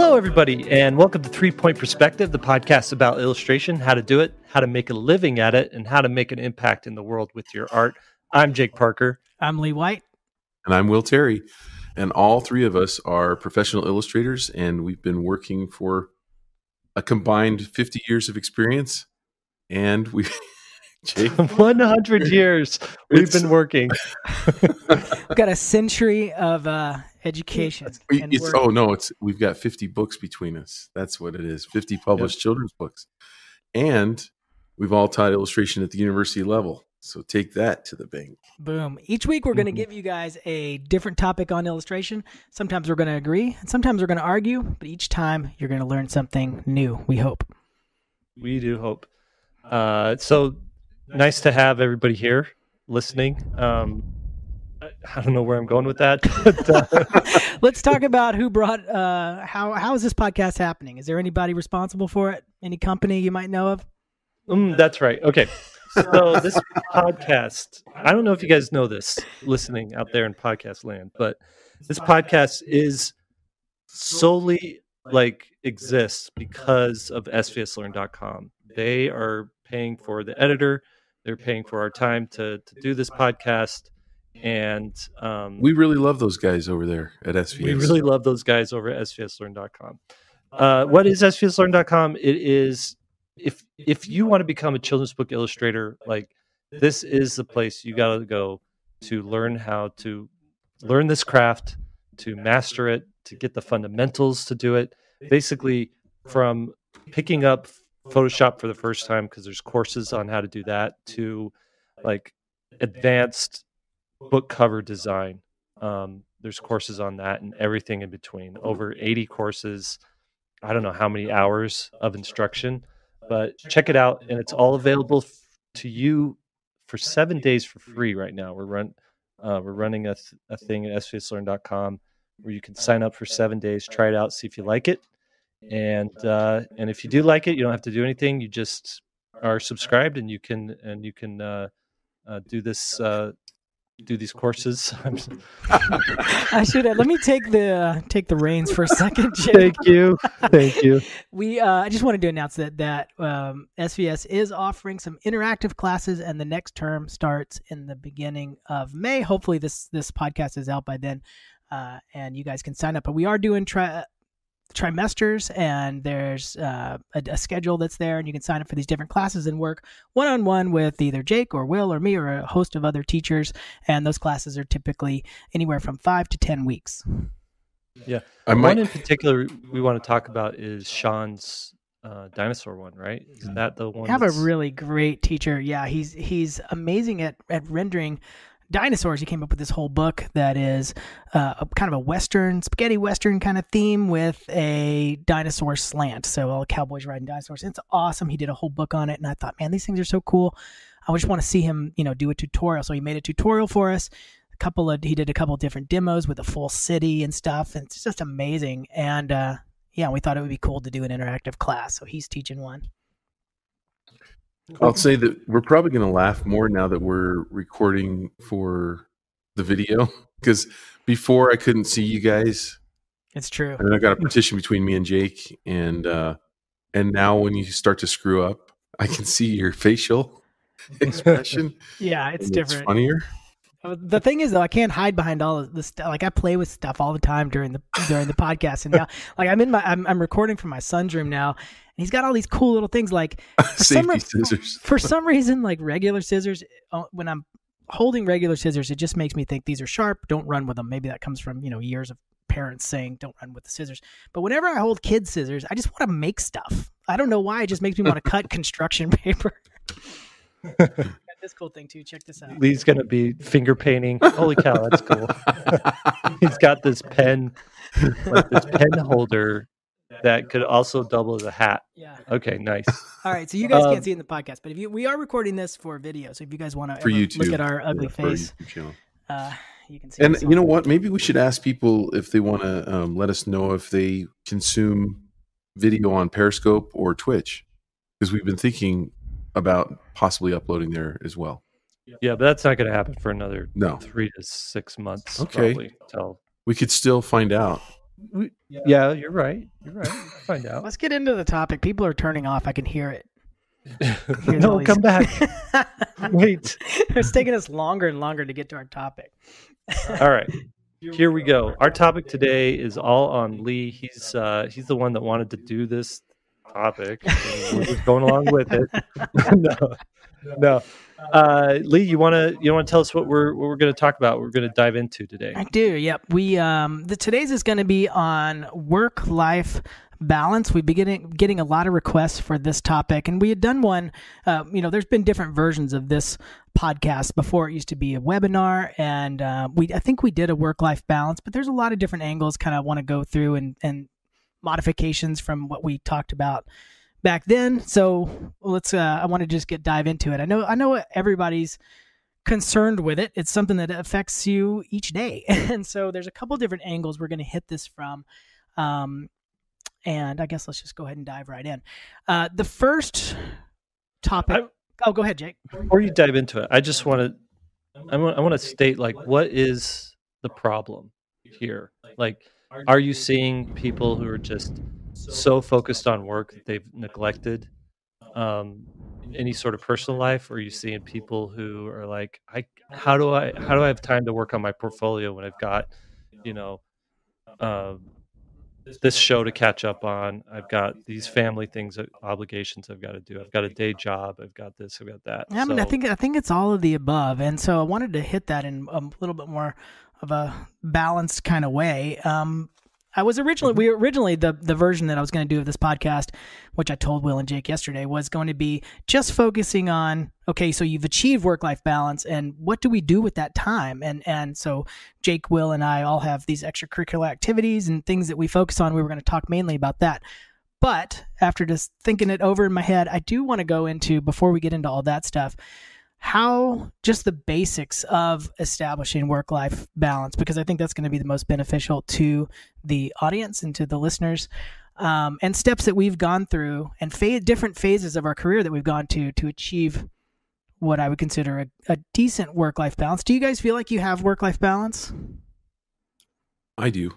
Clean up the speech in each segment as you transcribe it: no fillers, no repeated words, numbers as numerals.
Hello, everybody, and welcome to 3 Point Perspective, the podcast about illustration, how to do it, how to make a living at it, and how to make an impact in the world with your art. I'm Jake Parker. I'm Lee White. And I'm Will Terry. And all three of us are professional illustrators, and we've been working for a combined 50 years of experience. And we, Jake, 100 years we've been working. We've got a century of education. We've got 50 books between us. That's what it is. 50 published children's books. And we've all taught illustration at the university level. So take that to the bank. Boom. Each week we're going to give you guys a different topic on illustration. Sometimes we're going to agree, and sometimes we're going to argue, but each time you're going to learn something new, we hope. We do hope. So nice to have everybody here listening. I don't know where I'm going with that. But, let's talk about who brought, how is this podcast happening? Is there anybody responsible for it? Any company you might know of? That's right. Okay. So this podcast, I don't know if you guys know this listening out there in podcast land, but this podcast is solely exists because of SVSLearn.com. They are paying for the editor. They're paying for our time to do this podcast. And we really love those guys over there at SVS. We really love those guys over at SVSLearn.com. What is SVSLearn.com? It is, if you want to become a children's book illustrator, this is the place you got to go to learn how to learn this craft, to master it, to get the fundamentals to do it. Basically, from picking up Photoshop for the first time, because there's courses on how to do that, to advanced book cover design. There's courses on that and everything in between. Over 80 courses. I don't know how many hours of instruction. But check it out, and it's all available to you for 7 days for free right now. We're running a thing at svslearn.com where you can sign up for 7 days, try it out, see if you like it, and if you do like it, you don't have to do anything. You just are subscribed, and you can do this. Do these courses. I should have. Let me take the reins for a second, Jake. Thank you. I just wanted to announce that SVS is offering some interactive classes, and the next term starts in the beginning of May. Hopefully, this podcast is out by then, and you guys can sign up. But we are doing trimesters, and there's a schedule that's there, and you can sign up for these different classes and work one-on-one with either Jake or Will or me or a host of other teachers, and those classes are typically anywhere from 5 to 10 weeks. Yeah. One in particular we want to talk about is Sean's dinosaur one, right? Isn't that the one? I have a really great teacher. Yeah, he's amazing at rendering dinosaurs. He came up with this whole book that is a kind of a spaghetti western kind of theme with a dinosaur slant. So all the cowboys riding dinosaurs. It's awesome. He did a whole book on it, and I thought, man, these things are so cool. I just want to see him, do a tutorial. So he made a tutorial for us. He did a couple of different demos with a full city and stuff, and it's just amazing. And we thought it would be cool to do an interactive class. So he's teaching one. I'll say that we're probably going to laugh more now that we're recording for the video, because before I couldn't see you guys. It's true. And I got a partition between me and Jake, and now when you start to screw up, I can see your facial expression. Yeah, it's different. It's funnier. The thing is, though, I can't hide behind all of this stuff. I play with stuff all the time during the podcast, and now, I'm recording from my son's room now, and he's got all these cool little things safety scissors. For some reason, regular scissors. When I'm holding regular scissors, it just makes me think these are sharp. Don't run with them. Maybe that comes from years of parents saying don't run with the scissors. But whenever I hold kids' scissors, I just want to make stuff. I don't know why. It just makes me want to cut construction paper. This cool thing too. Check this out. Lee's gonna be finger painting. Holy cow, that's cool. He's got this pen holder that could also double as a hat. Yeah. Okay, nice. All right, so you guys can't see it in the podcast, but we are recording this for video. So if you guys want to look at our ugly face, you can see. And you know what? Maybe we should ask people if they want to let us know if they consume video on Periscope or Twitch, because we've been thinking about possibly uploading there as well. Yeah, but that's not going to happen for another 3 to 6 months. Okay. Probably, we could still find out. Yeah, you're right. You're right. We'll find out. Let's get into the topic. People are turning off. I can hear it. No, come back. Wait. It's taking us longer and longer to get to our topic. All right. Here we go. Our topic today is all on Lee. He's the one that wanted to do this topic. We're just going along with it. No. Lee, you want to tell us what we're going to talk about? We're going to dive into today. I do. Yep. We today's is going to be on work-life balance. We've been getting a lot of requests for this topic, and we had done one. There's been different versions of this podcast before. It used to be a webinar, and I think we did a work-life balance, but there's a lot of different angles kind of want to go through and modifications from what we talked about back then. So let's I want to just dive into it. I know everybody's concerned with it. It's something that affects you each day. And so there's a couple different angles we're going to hit this from. And I guess let's just go ahead and dive right in. The first topic. Go ahead, Jake. Before you dive into it, I just want to state, like, what is the problem here? Like, are you seeing people who are just so focused on work that they've neglected any sort of personal life? Or are you seeing people who are like, how do I have time to work on my portfolio when I've got, this show to catch up on, I've got these family things, obligations I've got to do, I've got a day job, I've got this, I've got that. I mean, I think it's all of the above, and so I wanted to hit that in a little bit more of a balanced kind of way. I was originally the version that I was going to do of this podcast, which I told Will and Jake yesterday, was going to be just focusing on, okay, so you've achieved work-life balance, and what do we do with that time? And so Jake, Will, and I all have these extracurricular activities and things that we focus on. We were going to talk mainly about that. But after just thinking it over in my head, I do want to go into, before we get into all that stuff, how just the basics of establishing work-life balance, because I think that's going to be the most beneficial to the audience and to the listeners, and steps that we've gone through and different phases of our career that we've gone to achieve what I would consider a decent work-life balance. Do you guys feel like you have work-life balance? I do.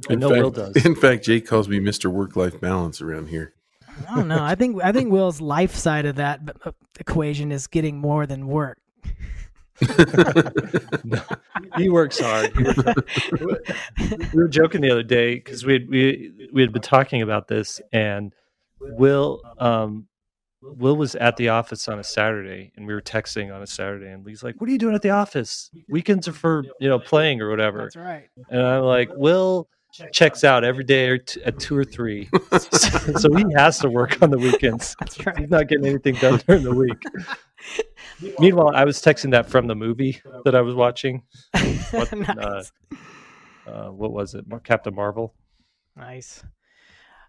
Will does. In fact, Jake calls me Mr. Work-Life Balance around here. I don't know. I think Will's life side of that equation is getting more than work. No, he works hard. We were joking the other day because we had been talking about this, and Will was at the office on a Saturday, and we were texting on a Saturday, and Lee's like, "What are you doing at the office? Weekends are for playing or whatever." That's right. And I'm like, Will checks out every day at 2 or 3, so he has to work on the weekends. That's right. He's not getting anything done during the week. Meanwhile, I was texting that from the movie that I was watching. Nice. What was it? Captain Marvel. Nice.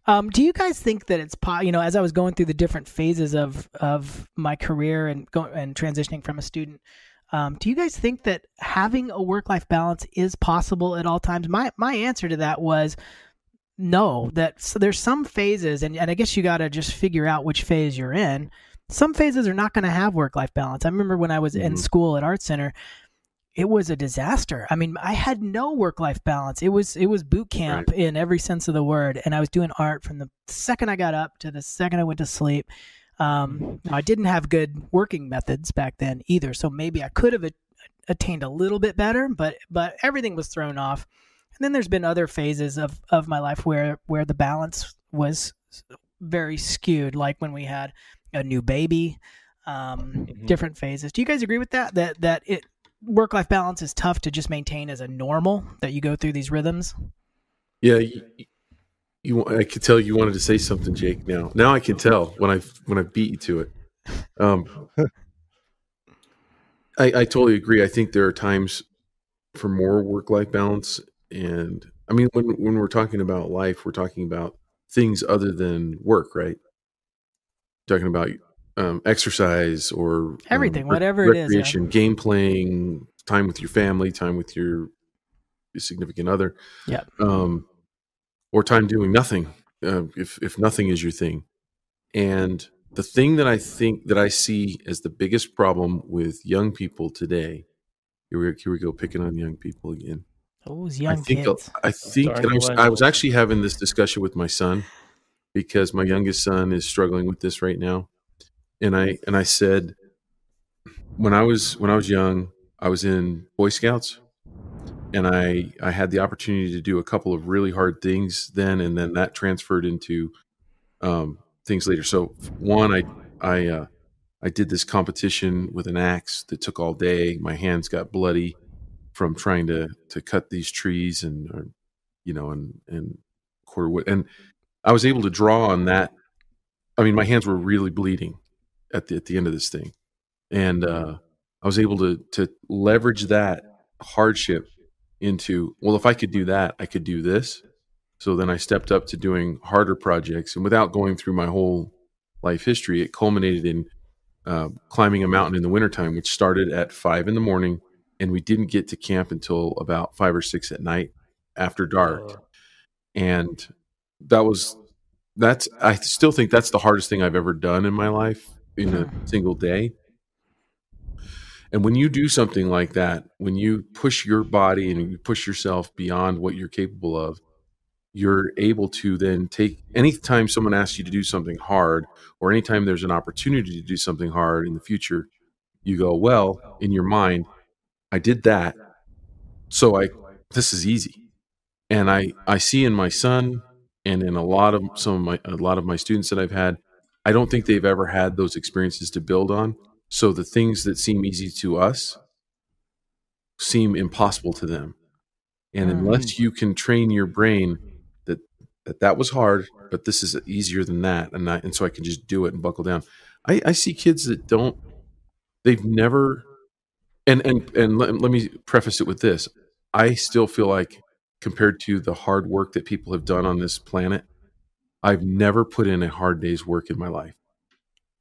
Do you guys think that it's as I was going through the different phases of my career and transitioning from a student, do you guys think that having a work-life balance is possible at all times? My answer to that was no. So there's some phases, and I guess you got to just figure out which phase you're in. Some phases are not going to have work-life balance. I remember when I was in school at Art Center, it was a disaster. I mean, I had no work-life balance. It was boot camp in every sense of the word, and I was doing art from the second I got up to the second I went to sleep. I didn't have good working methods back then either, so maybe I could have attained a little bit better, but everything was thrown off. And then there's been other phases of my life where the balance was very skewed, like when we had a new baby, different phases. Do you guys agree with that work-life balance is tough to just maintain as a normal, that you go through these rhythms? Yeah, I could tell you wanted to say something, Jake. Now I can tell when I beat you to it. I totally agree. I think there are times for more work-life balance, and I mean when we're talking about life, we're talking about things other than work, right? Talking about exercise or everything, whatever it is, recreation, game playing, time with your family, time with your significant other. Yeah. Or time doing nothing, if nothing is your thing. And the thing that I think that I see as the biggest problem with young people today, here we go, picking on young people again. Those I young think kids. I think, Darn and I was millennials. actually having this discussion with my son because my youngest son is struggling with this right now, and I said when I was young, I was in Boy Scouts, and I had the opportunity to do a couple of really hard things then, and then that transferred into things later. So one, I uh, I did this competition with an axe that took all day. My hands got bloody from trying to cut these trees and and quarter wood, and I was able to draw on that. I mean, my hands were really bleeding at the end of this thing, and I was able to leverage that hardship into, well, if I could do that, I could do this. So then I stepped up to doing harder projects, and without going through my whole life history, it culminated in climbing a mountain in the wintertime, which started at 5 in the morning, and we didn't get to camp until about 5 or 6 at night after dark. And that was that's I still think that's the hardest thing I've ever done in my life in a single day. And when you do something like that, when you push your body and you push yourself beyond what you're capable of, you're able to then take anytime someone asks you to do something hard, or anytime there's an opportunity to do something hard in the future, you go, well, in your mind, I did that. So this is easy. And I see in my son and in a lot of my students that I've had, I don't think they've ever had those experiences to build on. So the things that seem easy to us seem impossible to them. And unless you can train your brain that that was hard, but this is easier than that, and so I can just do it and buckle down. I see kids that they've never, and let me preface it with this: I still feel like, compared to the hard work that people have done on this planet, I've never put in a hard day's work in my life.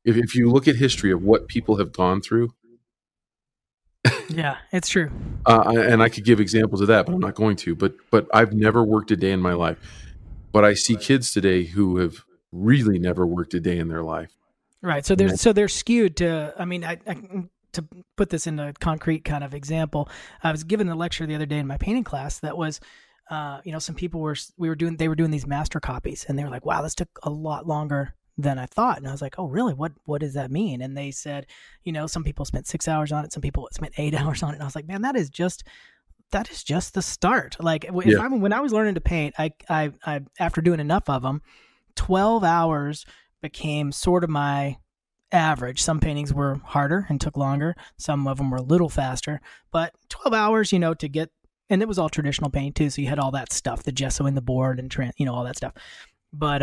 If you look at history of what people have gone through, Yeah, it's true. and I could give examples of that, but I'm not going to. But I've never worked a day in my life. But I see kids today who have really never worked a day in their life. Right. So they're skewed to. I mean, to put this into a concrete kind of example, I was given a lecture the other day in my painting class that was, some people they were doing these master copies, and they were like, "Wow, this took a lot longer than I thought." And I was like, "Oh, really? What does that mean?" And they said, some people spent 6 hours on it, some people spent 8 hours on it. And I was like, "Man, that is just the start." Like when I was learning to paint, I after doing enough of them, 12 hours became sort of my average. Some paintings were harder and took longer. Some of them were a little faster, but 12 hours, to get, and it was all traditional paint too. So you had all that stuff, the gesso in the board and all that stuff. But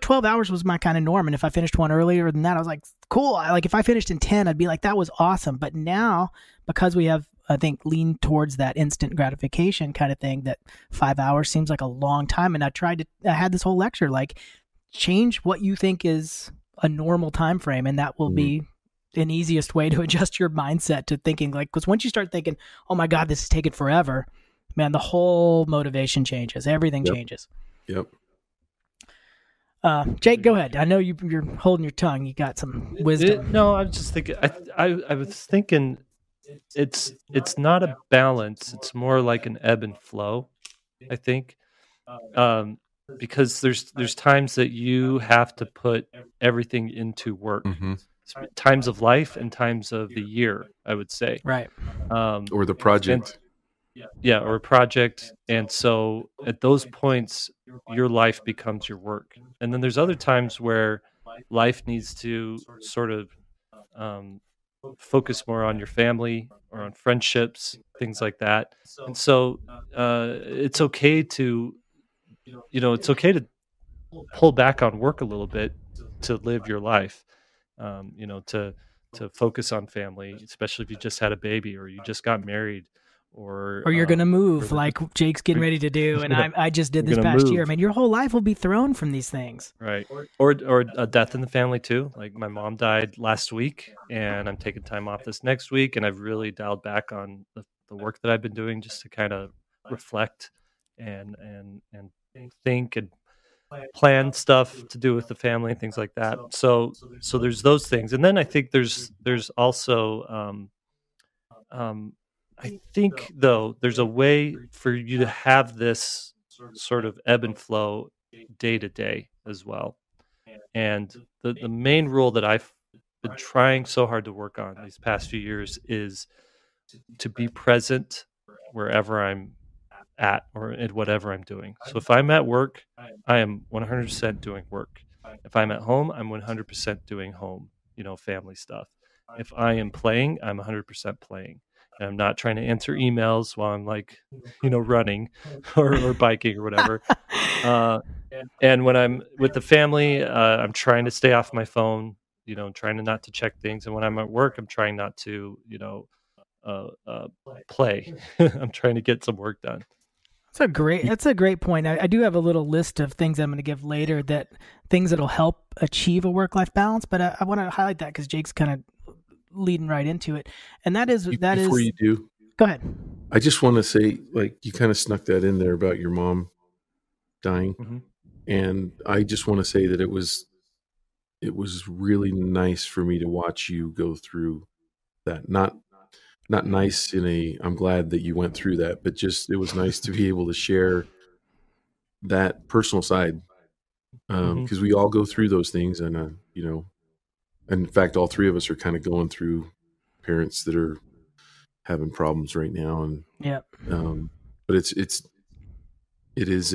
12 hours was my kind of norm. And if I finished one earlier than that, I was like, cool. Like if I finished in 10, I'd be like, that was awesome. But now, because we have, I think, leaned towards that instant gratification kind of thing, that 5 hours seems like a long time. And I had this whole lecture, like, change what you think is a normal time frame, and that will be an easiest way to adjust your mindset to thinking, like, because once you start thinking, oh my God, this is taking forever, man, the whole motivation changes. Everything changes. Yep. Jake, go ahead. I know you're holding your tongue. You got some wisdom. No, I was just thinking. I was thinking, it's not a balance. It's more like an ebb and flow, I think, because there's times that you have to put everything into work. Mm-hmm. Times of life and times of the year, I would say. Right. Or the project. Or a project. And so at those points, your life becomes your work. And then there's other times where life needs to sort of focus more on your family or on friendships, things like that. And so it's okay to pull back on work a little bit to live your life, to focus on family, especially if you just had a baby or you just got married, or you're going to move like Jake's getting ready to do. And I just did this past year. I mean, your whole life will be thrown from these things. Right. Or a death in the family too. Like my mom died last week and I'm taking time off this next week. And I've really dialed back on the work that I've been doing just to kind of reflect and think and plan stuff to do with the family and things like that. So there's those things. And then I think there's also, I think though there's a way for you to have this sort of ebb and flow day to day as well. And the main rule that I've been trying so hard to work on these past few years is to be present wherever I'm at or in whatever I'm doing. So if I'm at work, I am 100% doing work. If I'm at home, I'm 100% doing home, family stuff. If I am playing, I'm 100% playing. And I'm not trying to answer emails while I'm like, running or biking or whatever. And when I'm with the family, I'm trying to stay off my phone, trying to not to check things. And when I'm at work, I'm trying not to, uh, uh, play. I'm trying to get some work done. That's a great point. I do have a little list of things I'm going to give later, that things that'll help achieve a work-life balance. But I want to highlight that because Jake's kind of leading right into it. And Before you do, go ahead. I just want to say, like, you kind of snuck that in there about your mom dying. Mm-hmm. And I just want to say that it was really nice for me to watch you go through that. Not nice in a, I'm glad that you went through that, but just, it was nice to be able to share that personal side. Because we all go through those things, and in fact, all three of us are kind of going through parents that are having problems right now. And yeah, but it is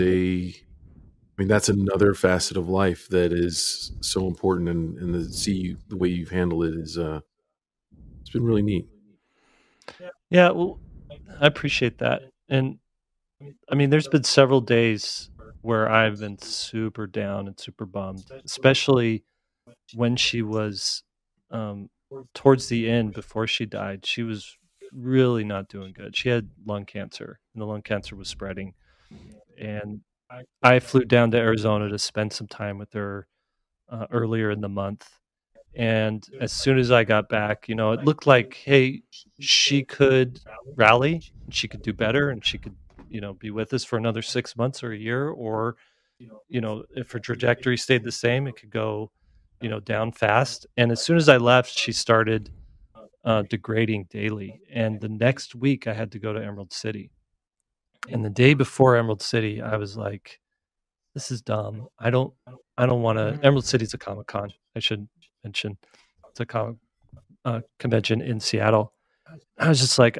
that's another facet of life that is so important, and to see the way you've handled it is it's been really neat. Yeah, well, I appreciate that. And I mean, there's been several days where I've been super down and super bummed, especially when she was towards the end before she died. She was really not doing good. She had lung cancer, and the lung cancer was spreading. And I flew down to Arizona to spend some time with her earlier in the month. And as soon as I got back, it looked like, hey, she could rally, and she could do better, and she could, be with us for another 6 months or a year. Or, if her trajectory stayed the same, it could go, down fast. And as soon as I left, she started degrading daily. And the next week, I had to go to Emerald City. And the day before Emerald City, I was like, this is dumb. I don't want to. Emerald City's a Comic-Con. I should mention it's a comic convention in Seattle. I was just like,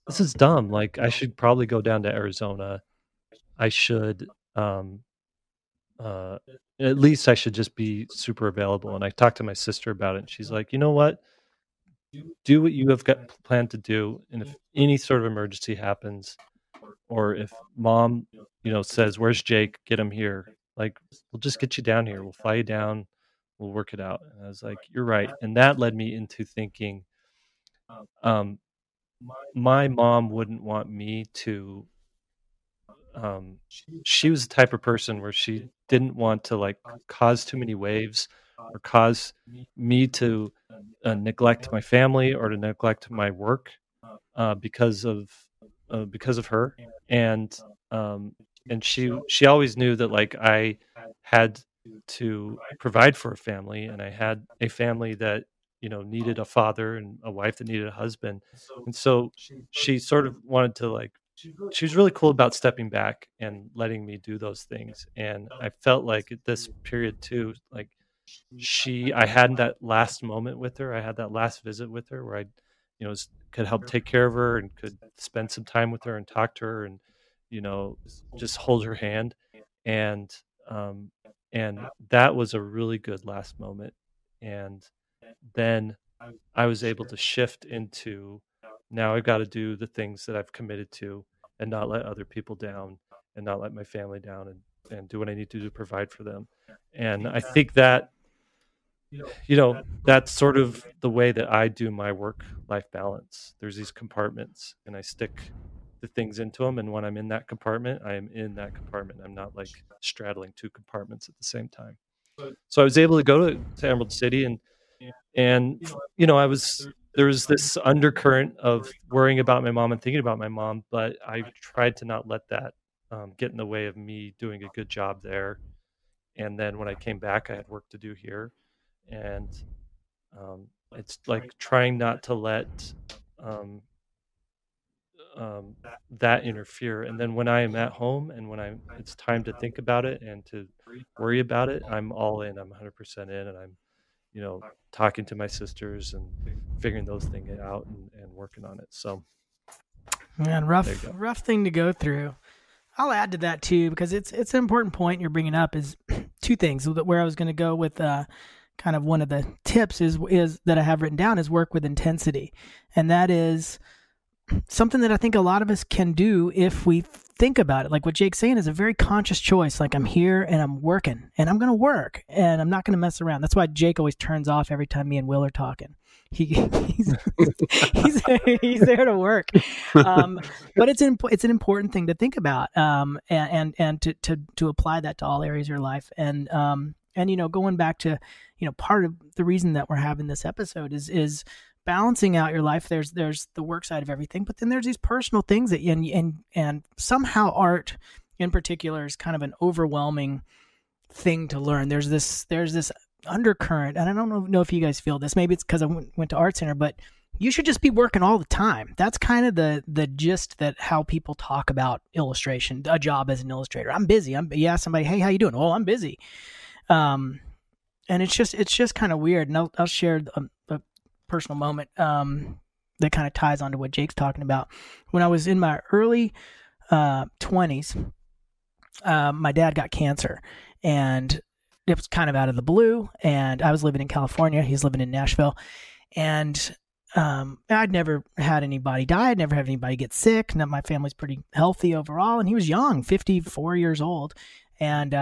this is dumb. Like, I should probably go down to Arizona. I should, at least I should just be super available. And I talked to my sister about it, and she's like, you know what? Do what you have got planned to do, and if any sort of emergency happens, or if mom, says, "Where's Jake? Get him here." Like, we'll just get you down here. We'll fly you down. We'll work it out. And I was like, "You're right." And that led me into thinking, um, my mom wouldn't want me to. She was the type of person where she didn't want to like cause too many waves or cause me to neglect my family or to neglect my work because of her. And she always knew that like I had to provide for a family, and I had a family that needed a father and a wife that needed a husband. And so she sort of wanted to like, she was really cool about stepping back and letting me do those things. And I felt like at this period too, like I had that last moment with her. I had that last visit with her where I, could help take care of her and could spend some time with her and talk to her and, just hold her hand. And, um, and that was a really good last moment. And then I was able to shift into, now I've got to do the things that I've committed to and not let other people down and not let my family down, and do what I need to do to provide for them. And I think that, that's sort of the way that I do my work life balance. There's these compartments, and I stick the things into them. And when I'm in that compartment, I am in that compartment. I'm not like straddling two compartments at the same time. So I was able to go to Emerald City, and there was this undercurrent of worrying about my mom and thinking about my mom, but I tried to not let that get in the way of me doing a good job there. And then when I came back, I had work to do here, and it's like trying not to let that interfere. And then when I am at home and when it's time to think about it and to worry about it, I'm all in. I'm 100% in, and I'm, talking to my sisters and figuring those things out and working on it. So, man, rough thing to go through. I'll add to that too, because it's an important point you're bringing up. Is two things where I was going to go with. Kind of one of the tips is that I have written down is work with intensity, and that is something that I think a lot of us can do if we think about it. Like what Jake's saying is a very conscious choice. Like, I'm here and I'm working and I'm going to work and I'm not going to mess around. That's why Jake always turns off every time me and Will are talking. He's there to work. But it's an important thing to think about, and to apply that to all areas of your life. And going back to, part of the reason that we're having this episode is balancing out your life. There's the work side of everything, but then there's these personal things that and somehow art in particular is kind of an overwhelming thing to learn. There's this undercurrent, and I don't know if you guys feel this. Maybe it's because I went to art center, but you should just be working all the time. That's kind of the gist that how people talk about illustration, a job as an illustrator. I'm busy. You ask somebody, hey, how you doing? Oh, I'm busy. And it's just kind of weird. And I'll share a personal moment that kind of ties onto what Jake's talking about. When I was in my early 20s, my dad got cancer, and it was kind of out of the blue. And I was living in California. He's living in Nashville. And I'd never had anybody die. I'd never had anybody get sick. And my family's pretty healthy overall. And he was young, 54 years old. And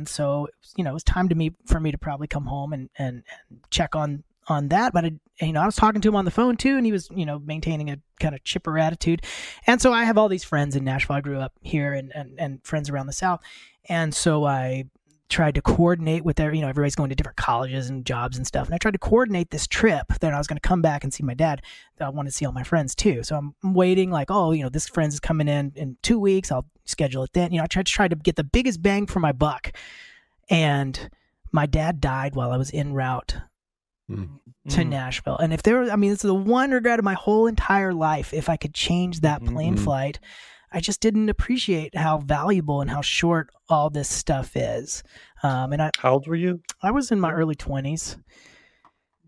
so, it was time for me to probably come home and check on that. But, I was talking to him on the phone too, and he was, maintaining a kind of chipper attitude. And so I have all these friends in Nashville. I grew up here and friends around the South. And so I tried to coordinate with everybody's going to different colleges and jobs and stuff. And I tried to coordinate this trip that I was going to come back and see my dad. I wanted to see all my friends too. So I'm waiting like, this friend is coming in 2 weeks. I'll schedule it then. I tried to get the biggest bang for my buck. And my dad died while I was en route to Nashville. And if it's the one regret of my whole entire life. If I could change that plane flight, I just didn't appreciate how valuable and how short all this stuff is. How old were you? I was in my early 20s.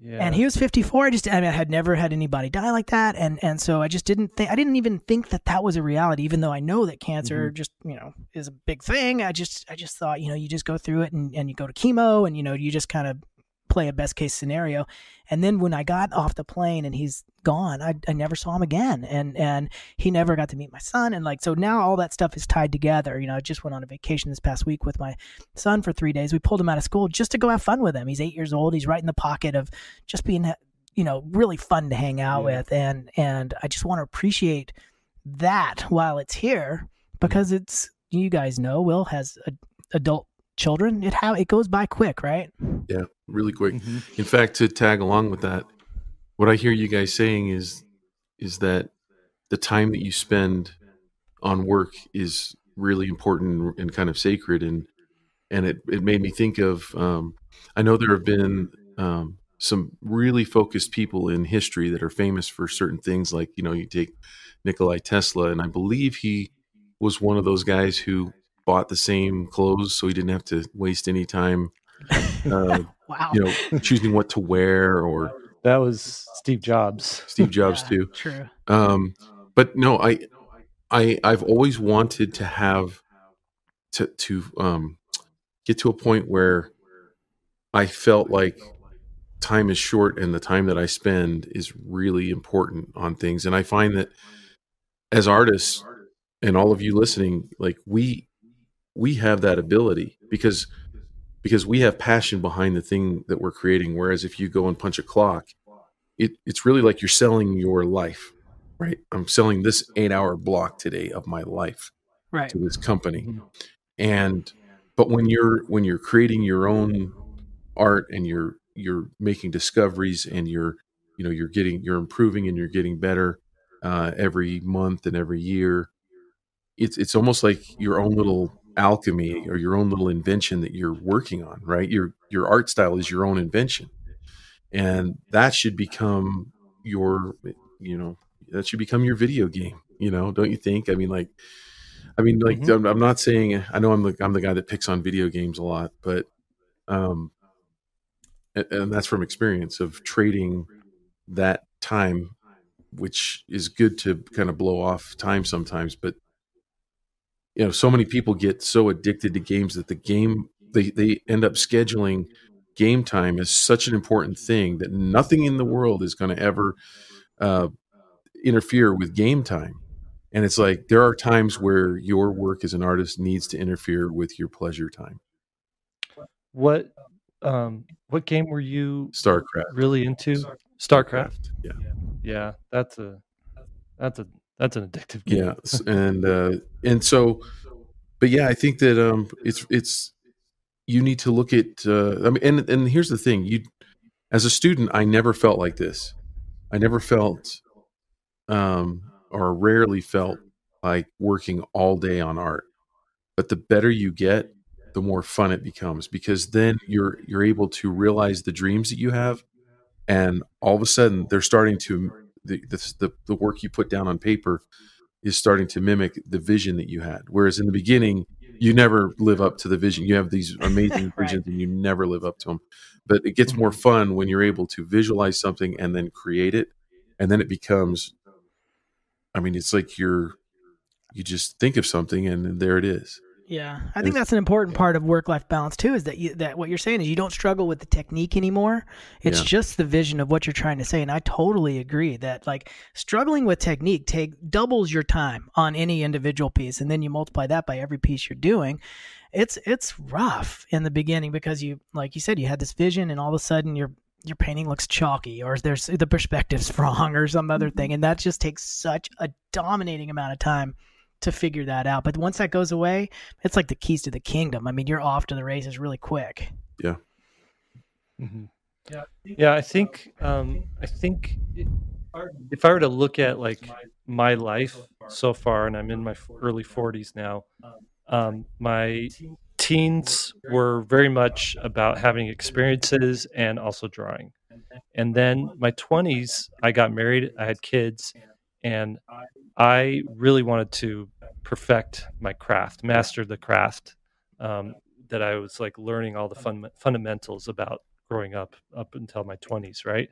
Yeah. And he was 54. I had never had anybody die like that. And so I just didn't even think that was a reality, even though I know that cancer just, is a big thing. I just thought, you just go through it and you go to chemo and, you just kind of play a best case scenario. And then when I got off the plane and he's gone, I never saw him again. And he never got to meet my son. And so now all that stuff is tied together. I just went on a vacation this past week with my son for 3 days. We pulled him out of school just to go have fun with him. He's 8 years old. He's right in the pocket of just being, really fun to hang out with. And I just want to appreciate that while it's here, because it's, you guys know, Will has adult children. It goes by quick, right? Yeah, really quick. In fact, to tag along with that, what I hear you guys saying is that the time that you spend on work is really important and kind of sacred. And it made me think of, I know there have been some really focused people in history that are famous for certain things. Like, you take Nikola Tesla, and I believe he was one of those guys who bought the same clothes so he didn't have to waste any time wow. Choosing what to wear. Or that was Steve Jobs too. True. But no, I've always wanted to have to get to a point where I felt like time is short and the time that I spend is really important on things. And I find that as artists, and all of you listening, like we have that ability because we have passion behind the thing that we're creating. Whereas if you go and punch a clock, it's really like you're selling your life, right? I'm selling this 8-hour block today of my life to this company. But when you're creating your own art and you're making discoveries and you're improving and you're getting better every month and every year, it's almost like your own little alchemy or your own little invention that you're working on, right? Your art style is your own invention, and that should become your video game. Don't you think? I mean, like, I'm not saying, I know I'm the guy that picks on video games a lot, but, and that's from experience of trading that time, which is good to kind of blow off time sometimes. But, so many people get so addicted to games that they end up scheduling game time as such an important thing that nothing in the world is going to ever interfere with game time. And it's like, there are times where your work as an artist needs to interfere with your pleasure time. What game were you StarCraft. really into? StarCraft. Yeah. That's an addictive game. Yeah, and so, but yeah, I think that it's you need to look at. And here's the thing: as a student, I never felt like this. I never felt, or rarely felt like working all day on art. But the better you get, the more fun it becomes, because then you're able to realize the dreams that you have, and all of a sudden they're starting to the work you put down on paper is starting to mimic the vision that you had. Whereas in the beginning, you never live up to the vision. You have these amazing visions and you never live up to them. But it gets more fun when you're able to visualize something and then create it, and then it becomes. I mean, it's like you just think of something and there it is. Yeah, I think that's an important part of work-life balance too. Is that what you're saying is you don't struggle with the technique anymore. It's just the vision of what you're trying to say, and I totally agree that like struggling with technique doubles your time on any individual piece, and then you multiply that by every piece you're doing. It's rough in the beginning because you, like you said, you had this vision, and all of a sudden your painting looks chalky, or there's the perspective's wrong, or some other thing, and that just takes such a dominating amount of time to figure that out. But once that goes away, it's like the keys to the kingdom. I mean, you're off to the races really quick. Yeah. Mm-hmm. Yeah. I think if I were to look at like my life so far, and I'm in my early 40s now, my teens were very much about having experiences and also drawing. And then my 20s, I got married, I had kids, and I really wanted to perfect my craft, master the craft that I was like learning all the fundamentals about growing up until my 20s, right?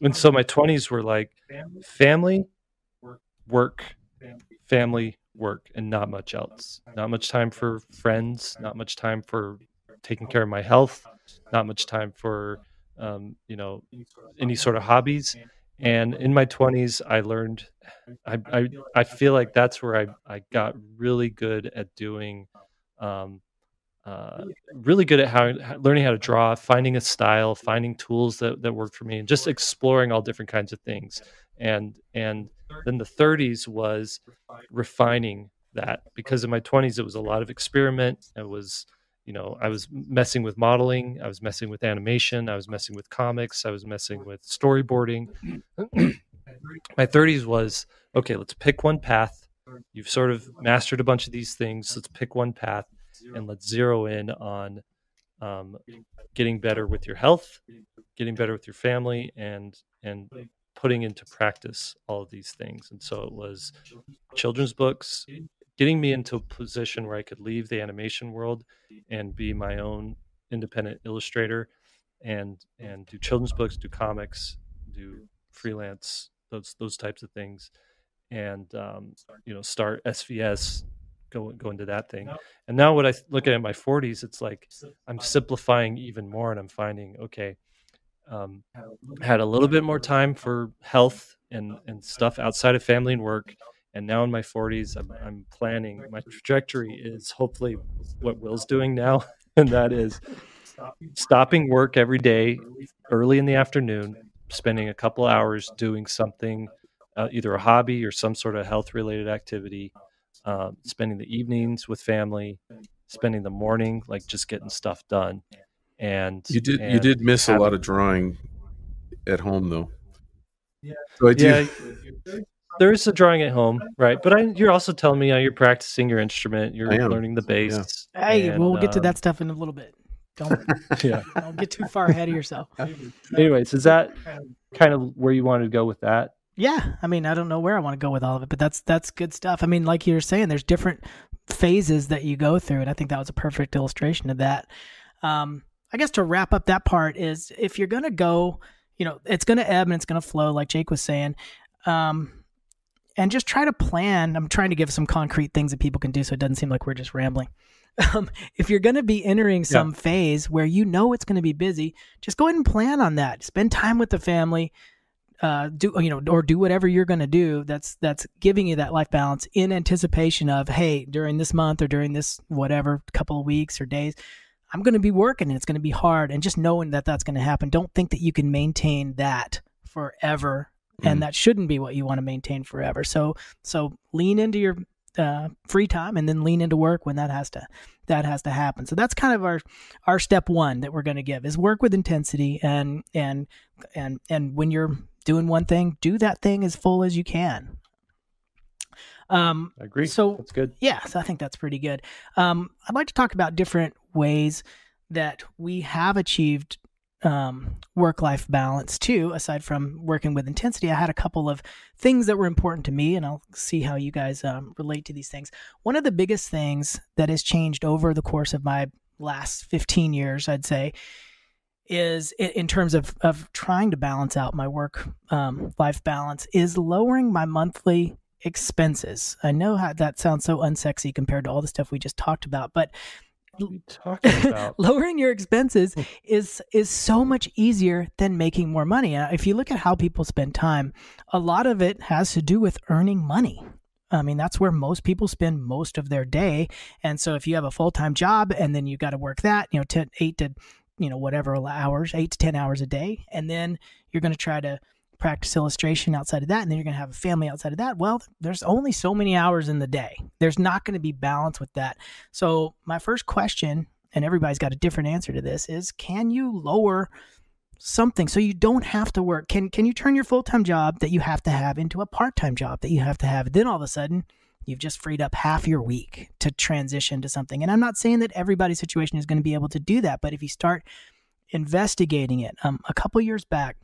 And so my 20s were like family, work, family, work, and not much else. Not much time for friends, not much time for taking care of my health, not much time for any sort of hobbies. And in my 20s, I learned, I feel like that's where I got really good at doing, really good at learning how to draw, finding a style, finding tools that work for me, and just exploring all different kinds of things. And then the 30s was refining that, because in my 20s, it was a lot of experiment. It was, I was messing with modeling, I was messing with animation, I was messing with comics, I was messing with storyboarding. My 30s was, okay, let's pick one path. You've sort of mastered a bunch of these things. Let's pick one path and let's zero in on getting better with your health, getting better with your family, and putting into practice all of these things. And so it was children's books, getting me into a position where I could leave the animation world and be my own independent illustrator, and do children's books, do comics, do freelance, those types of things, and start SVS, go into that thing. And now what I look at in my 40s, it's like I'm simplifying even more, and I'm finding, okay, had a little bit more time for health and stuff outside of family and work. And now in my 40s, I'm planning, my trajectory is hopefully what Will's doing now, and that is stopping work every day early in the afternoon, spending a couple hours doing something, either a hobby or some sort of health related activity, spending the evenings with family, spending the morning like just getting stuff done. And you did miss a lot of drawing at home though. So I do. Yeah, there is a drawing at home, right? But you're also telling me you're practicing your instrument, you're learning the bass. Yeah. Hey, we'll get to that stuff in a little bit. Don't get too far ahead of yourself. Anyways, is that kind of where you wanted to go with that? Yeah, I mean, I don't know where I want to go with all of it, but that's good stuff. I mean, like you're saying, there's different phases that you go through, and I think that was a perfect illustration of that. I guess to wrap up that part is, if you're going to go, it's going to ebb and it's going to flow, like Jake was saying, and just try to plan. I'm trying to give some concrete things that people can do so it doesn't seem like we're just rambling. If you're going to be entering some phase where it's going to be busy, just go ahead and plan on that. Spend time with the family. Do whatever you're going to do that's giving you that life balance, in anticipation of, hey, during this month or during this whatever couple of weeks or days, I'm going to be working and it's going to be hard. And just knowing that that's going to happen, don't think that you can maintain that forever. And that shouldn't be what you want to maintain forever. So lean into your free time, and then lean into work when that has to happen. So that's kind of our step one that we're going to give, is work with intensity, and when you're doing one thing, do that thing as full as you can. I agree. So that's good. Yeah, so I think that's pretty good. I'd like to talk about different ways that we have achieved work-life balance too, aside from working with intensity. I had a couple of things that were important to me, and I'll see how you guys relate to these things. One of the biggest things that has changed over the course of my last 15 years, I'd say, is in terms of trying to balance out my work life balance, is lowering my monthly expenses. I know how that sounds so unsexy compared to all the stuff we just talked about, but what are you talking about? Lowering your expenses is so much easier than making more money. If you look at how people spend time, a lot of it has to do with earning money. I mean, that's where most people spend most of their day. And so if you have a full-time job and then you got to work that, 8 to whatever hours, 8 to 10 hours a day, and then you're going to try to practice illustration outside of that, and then you're going to have a family outside of that. Well, there's only so many hours in the day. There's not going to be balance with that. So my first question, and everybody's got a different answer to this, is, can you lower something so you don't have to work? Can you turn your full-time job that you have to have into a part-time job that you have to have? Then all of a sudden, you've just freed up half your week to transition to something. And I'm not saying that everybody's situation is going to be able to do that, but if you start investigating it, a couple years back,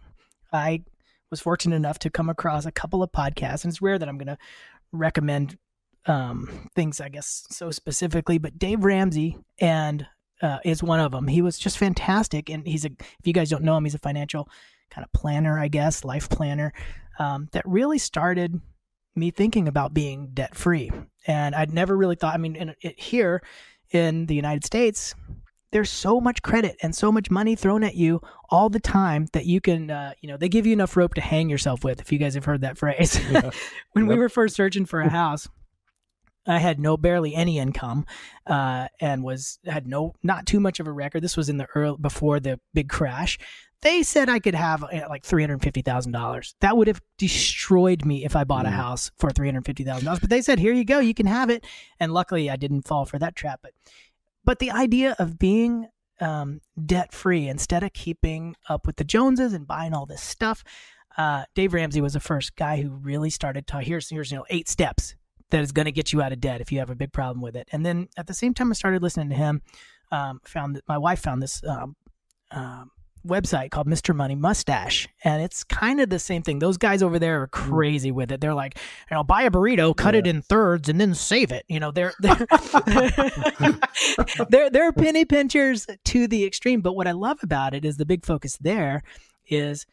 I was fortunate enough to come across a couple of podcasts, and it's rare that I'm going to recommend things, I guess, so specifically, but Dave Ramsey is one of them. He was just fantastic, and if you guys don't know him, he's a financial kind of planner, I guess, life planner, that really started me thinking about being debt free. And I'd never really thought, here in the United States, there's so much credit and so much money thrown at you all the time that you can, they give you enough rope to hang yourself with, if you guys have heard that phrase. Yeah. When we were first searching for a house, I had barely any income, and had not too much of a record. This was before the big crash. They said I could have like $350,000. That would have destroyed me if I bought a house for $350,000. But they said, here you go, you can have it. And luckily I didn't fall for that trap. But the idea of being debt-free instead of keeping up with the Joneses and buying all this stuff, Dave Ramsey was the first guy who really started to, here's 8 steps that is going to get you out of debt if you have a big problem with it. And then at the same time I started listening to him, my wife found this website called Mr. Money Mustache, and it's kind of the same thing. Those guys over there are crazy with it. They're like, buy a burrito, cut it in thirds, and then save it. They're penny pinchers to the extreme. But what I love about it is the big focus there is,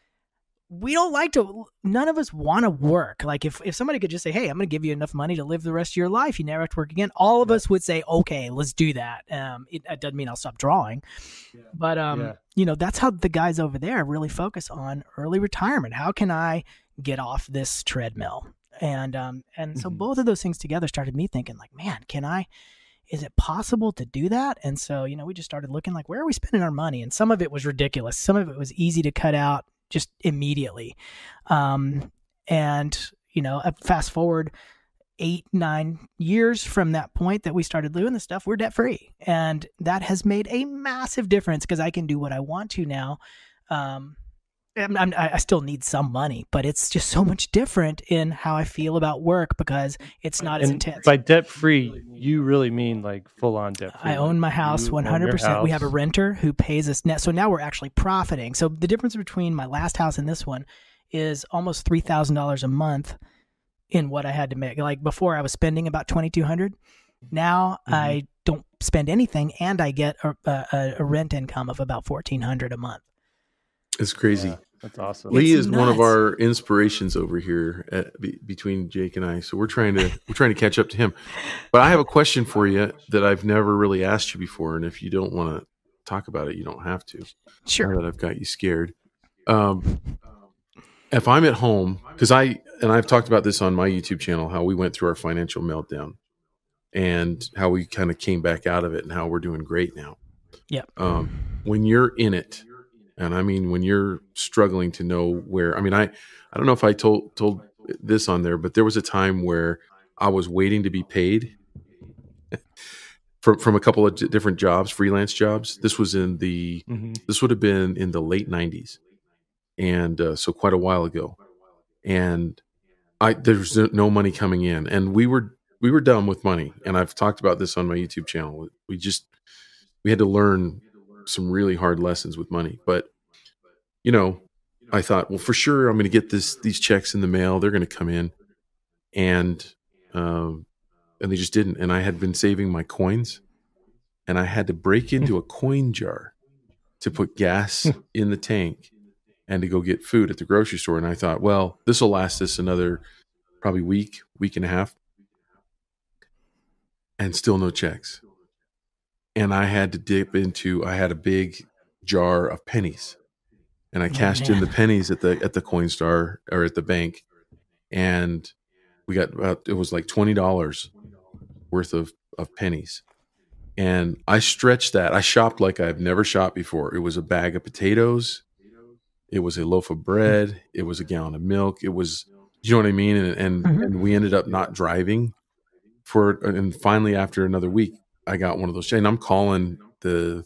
none of us want to work. Like if somebody could just say, hey, I'm going to give you enough money to live the rest of your life, you never have to work again, all of us would say, okay, let's do that. It doesn't mean I'll stop drawing. Yeah. But, that's how the guys over there really focus on early retirement. How can I get off this treadmill? And so both of those things together started me thinking, like, man, is it possible to do that? And so, we just started looking like, where are we spending our money? And some of it was ridiculous. Some of it was easy to cut out just immediately. Fast forward 8-9 years from that point that we started doing this stuff, we're debt free. And that has made a massive difference because I can do what I want to now. I still need some money, but it's just so much different in how I feel about work because it's not as intense. By debt free, you really mean like full on debt free. I own my house 100%. We have a renter who pays us net. So now we're actually profiting. So the difference between my last house and this one is almost $3,000 a month in what I had to make. Like before I was spending about $2,200. Now I don't spend anything and I get a rent income of about $1,400 a month. It's crazy. Yeah, that's awesome. Lee It's is one of nuts. our inspirations over here between Jake and I. So we're trying to catch up to him. But I have a question for you that I've never really asked you before. And if you don't want to talk about it, you don't have to. Sure. Now that I've got you scared. If I'm at home, because I've talked about this on my YouTube channel, how we went through our financial meltdown and how we kind of came back out of it and how we're doing great now. Yeah. When you're in it, and I mean, when you're struggling to know where, I mean, I don't know if I told this on there, but there was a time where I was waiting to be paid from a couple of different jobs, freelance jobs. This was this would have been in the late 90s. And so quite a while ago. And there's no money coming in. And we were done with money. And I've talked about this on my YouTube channel. We had to learn some really hard lessons with money. But, you know, I thought, well, for sure, I'm going to get these checks in the mail. They're going to come in. And they just didn't. And I had been saving my coins. And I had to break into a coin jar to put gas in the tank and to go get food at the grocery store. And I thought, well, this will last us another probably week and a half. And still no checks. And I had to I had a big jar of pennies. And I cashed in the pennies at the Coinstar or at the bank. And we got it was like $20 worth of pennies. And I stretched that. I shopped like I've never shopped before. It was a bag of potatoes. It was a loaf of bread. It was a gallon of milk. It was, you know what I mean? And we ended up not driving and finally after another week, I got one of those. And I'm calling the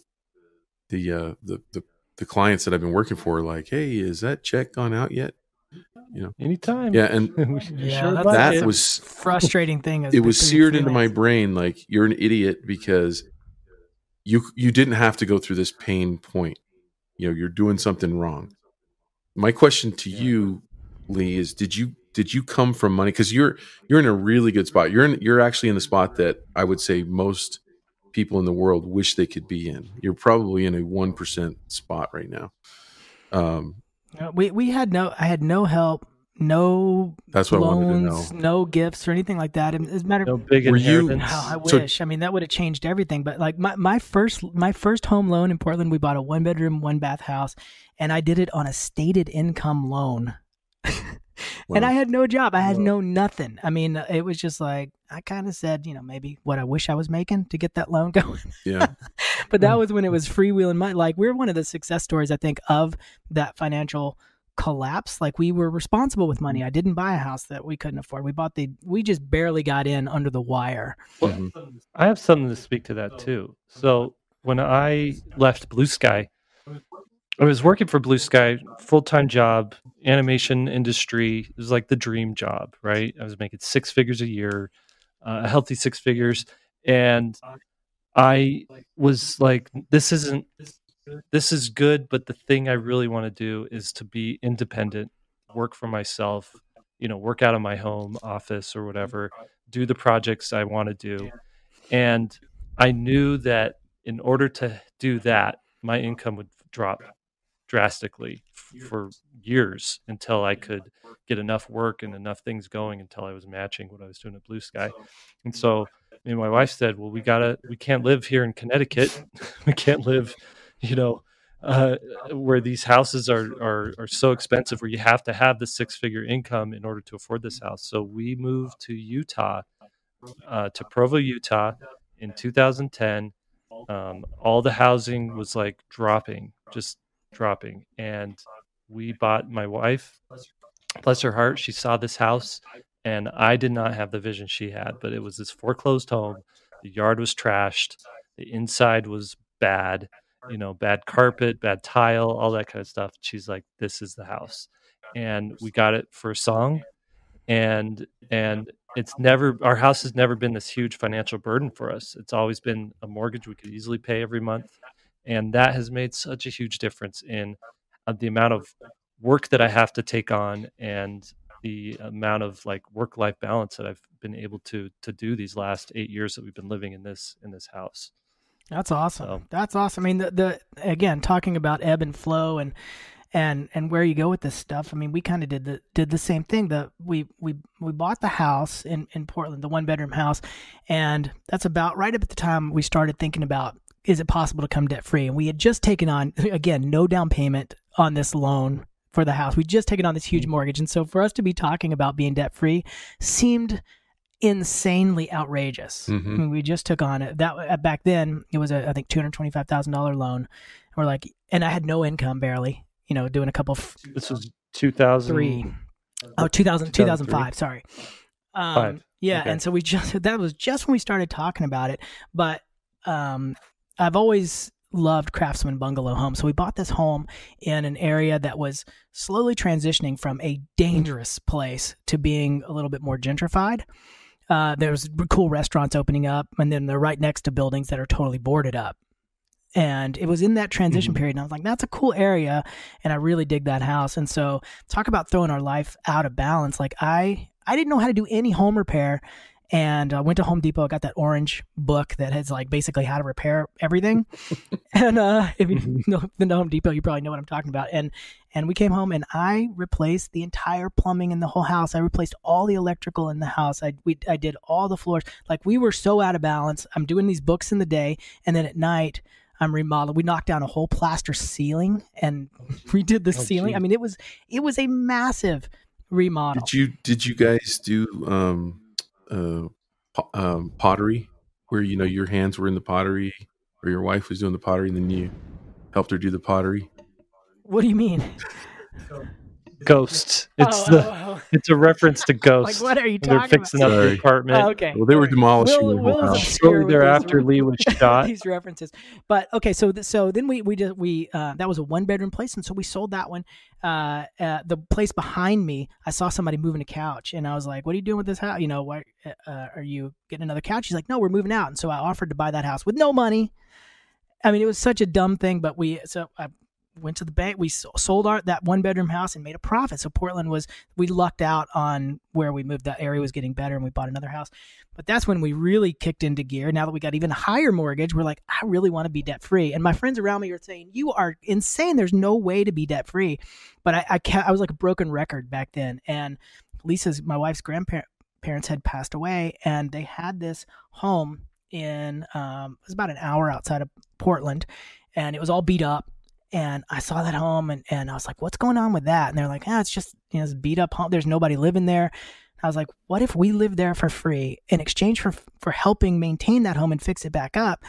clients that I've been working for, like, hey, is that check gone out yet? You know, anytime. Yeah. And that was frustrating thing. It was seared into my brain. Like, you're an idiot because you didn't have to go through this pain point. You know, you're doing something wrong. My question to you, Lee, is did you come from money? Because you're in a really good spot. You're actually in the spot that I would say most people in the world wish they could be in. You're probably in a 1% spot right now. I had no help, no That's what loans, I wanted to know. no gifts or anything like that. As a matter of no big inheritance. I wish. I mean, that would have changed everything. But like my first home loan in Portland, we bought a 1-bedroom, 1-bath house, and I did it on a stated income loan. And I had no job. I had no nothing. I mean, it was just like, I kind of said, maybe what I wish I was making to get that loan going. Yeah. But that was when it was freewheeling money. Like, we're one of the success stories, I think, of that financial collapse. Like, we were responsible with money. I didn't buy a house that we couldn't afford. We just barely got in under the wire. Well, I have something to speak to that too. So when I left Blue Sky, I was working for Blue Sky, full-time job, animation industry. It was like the dream job, right? I was making 6 figures a year, a healthy 6 figures. And I was like, this is good, but the thing I really want to do is to be independent, work for myself, work out of my home office or whatever, do the projects I want to do. And I knew that in order to do that, my income would drop drastically for years until I could get enough work and enough things going until I was matching what I was doing at Blue Sky. And so my wife said, well, we can't live here in Connecticut. We can't live, where these houses are so expensive, where you have to have the 6-figure income in order to afford this house. So we moved to Utah, to Provo, Utah in 2010. All the housing was like dropping. And we bought, my wife, bless her heart, she saw this house, and I did not have the vision she had, but it was this foreclosed home. The yard was trashed. The inside was bad, bad carpet, bad tile, all that kind of stuff. She's like, this is the house. And we got it for a song. And our house has never been this huge financial burden for us. It's always been a mortgage we could easily pay every month. And that has made such a huge difference in the amount of work that I have to take on and the amount of like work-life balance that I've been able to do these last 8 years that we've been living in this house. That's awesome. So, That's awesome. I mean, the again, talking about ebb and flow and where you go with this stuff. I mean, we kind of did the same thing. We bought the house in Portland, the 1-bedroom house, and that's about right up at the time we started thinking about, is it possible to come debt free? And we had just taken on, again, no down payment on this loan for the house. We'd just taken on this huge mortgage, and so for us to be talking about being debt free seemed insanely outrageous. Mm-hmm. I mean, we just took on it. That back then it was I think $225,000 loan. And we're like, and I had no income barely. Doing a couple of... This was 2003. 2005, sorry. Yeah, okay. and so that was just when we started talking about it. But I've always loved craftsman bungalow homes. So we bought this home in an area that was slowly transitioning from a dangerous place to being a little bit more gentrified. There's cool restaurants opening up, and then they're right next to buildings that are totally boarded up. And it was in that transition period, and I was like, that's a cool area, and I really dig that house. And so talk about throwing our life out of balance. Like I didn't know how to do any home repair, and I went to Home Depot, got that orange book that has like basically how to repair everything. And if you know the Home Depot, you probably know what I'm talking about. And we came home, and I replaced the entire plumbing in the whole house. I replaced all the electrical in the house. I did all the floors. Like, we were so out of balance. I'm doing these books in the day, and then at night I'm remodeling. We knocked down a whole plaster ceiling and redid the ceiling. Geez. I mean, it was a massive remodel. Did you guys do pottery, where your hands were in the pottery, or your wife was doing the pottery, and then you helped her do the pottery? What do you mean? Ghosts. It's a reference to Ghosts. Like, what are you They're talking fixing about? up the apartment. Oh, okay. Well, they were demolishing the Will whole is house. obscure Shortly with thereafter, these- Lee was shot. these references. But okay, so then we that was a 1-bedroom place, and so we sold that one. The place behind me, I saw somebody moving a couch, and I was like, "What are you doing with this house? Why are you getting another couch?" She's like, "No, we're moving out." And so I offered to buy that house with no money. I mean, it was such a dumb thing, but I went to the bank. We sold that 1-bedroom house and made a profit. So Portland we lucked out on where we moved. That area was getting better, and we bought another house. But that's when we really kicked into gear. Now that we got even a higher mortgage, we're like, I really want to be debt free. And my friends around me are saying, "You are insane. There's no way to be debt free." But I was like a broken record back then. And my wife's grandparents had passed away, and they had this home it was about an hour outside of Portland, and it was all beat up. And I saw that home, and I was like, "What's going on with that?" And they're like, "It's just it's beat up home. There's nobody living there." I was like, "What if we lived there for free in exchange for helping maintain that home and fix it back up?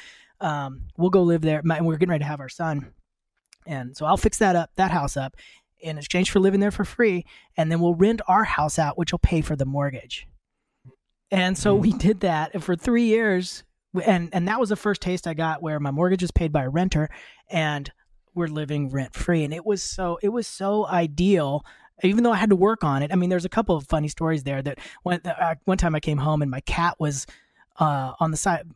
We'll go live there." And we're getting ready to have our son, and so I'll fix that house up in exchange for living there for free, and then we'll rent our house out, which will pay for the mortgage. And so we did that for 3 years, and that was the first taste I got where my mortgage was paid by a renter, and we're living rent free. And it was so ideal, even though I had to work on it. I mean, there's a couple of funny stories there that one time I came home and my cat was on the side.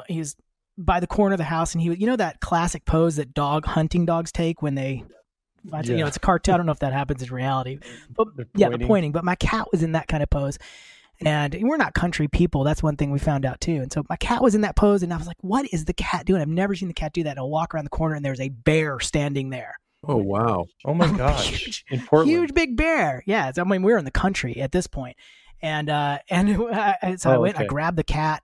He was by the corner of the house, and he was, that classic pose that hunting dogs take when they, it's a cartoon. I don't know if that happens in reality, but they're pointing. But my cat was in that kind of pose. And we're not country people. That's one thing we found out too. And so my cat was in that pose, and I was like, "What is the cat doing?" I've never seen the cat do that. And I'll walk around the corner, and there's a bear standing there. Oh, wow. Oh my gosh. In Portland. Huge big bear. Yeah. I mean, we're in the country at this point. And so I went, I grabbed the cat,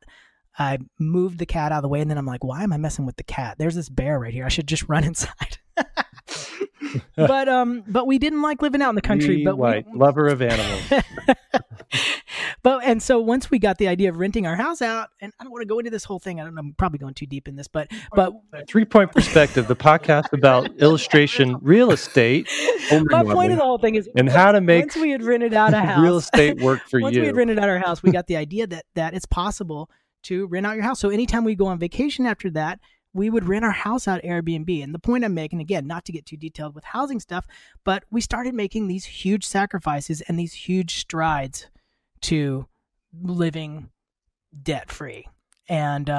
I moved the cat out of the way, and then I'm like, why am I messing with the cat? There's this bear right here. I should just run inside. But we didn't like living out in the country. Lover of animals. And so once we got the idea of renting our house out, and I don't want to go into this whole thing. I'm probably going too deep in this, but 3-point perspective, the podcast about illustration, real estate. My point of the whole thing is, and how to make once we had rented out a house, real estate work for once you. we had rented out our house, we got the idea that it's possible to rent out your house. So anytime we go on vacation after that, we would rent our house out Airbnb. And the point I'm making, again, not to get too detailed with housing stuff, but we started making these huge sacrifices and these huge strides to living debt free. And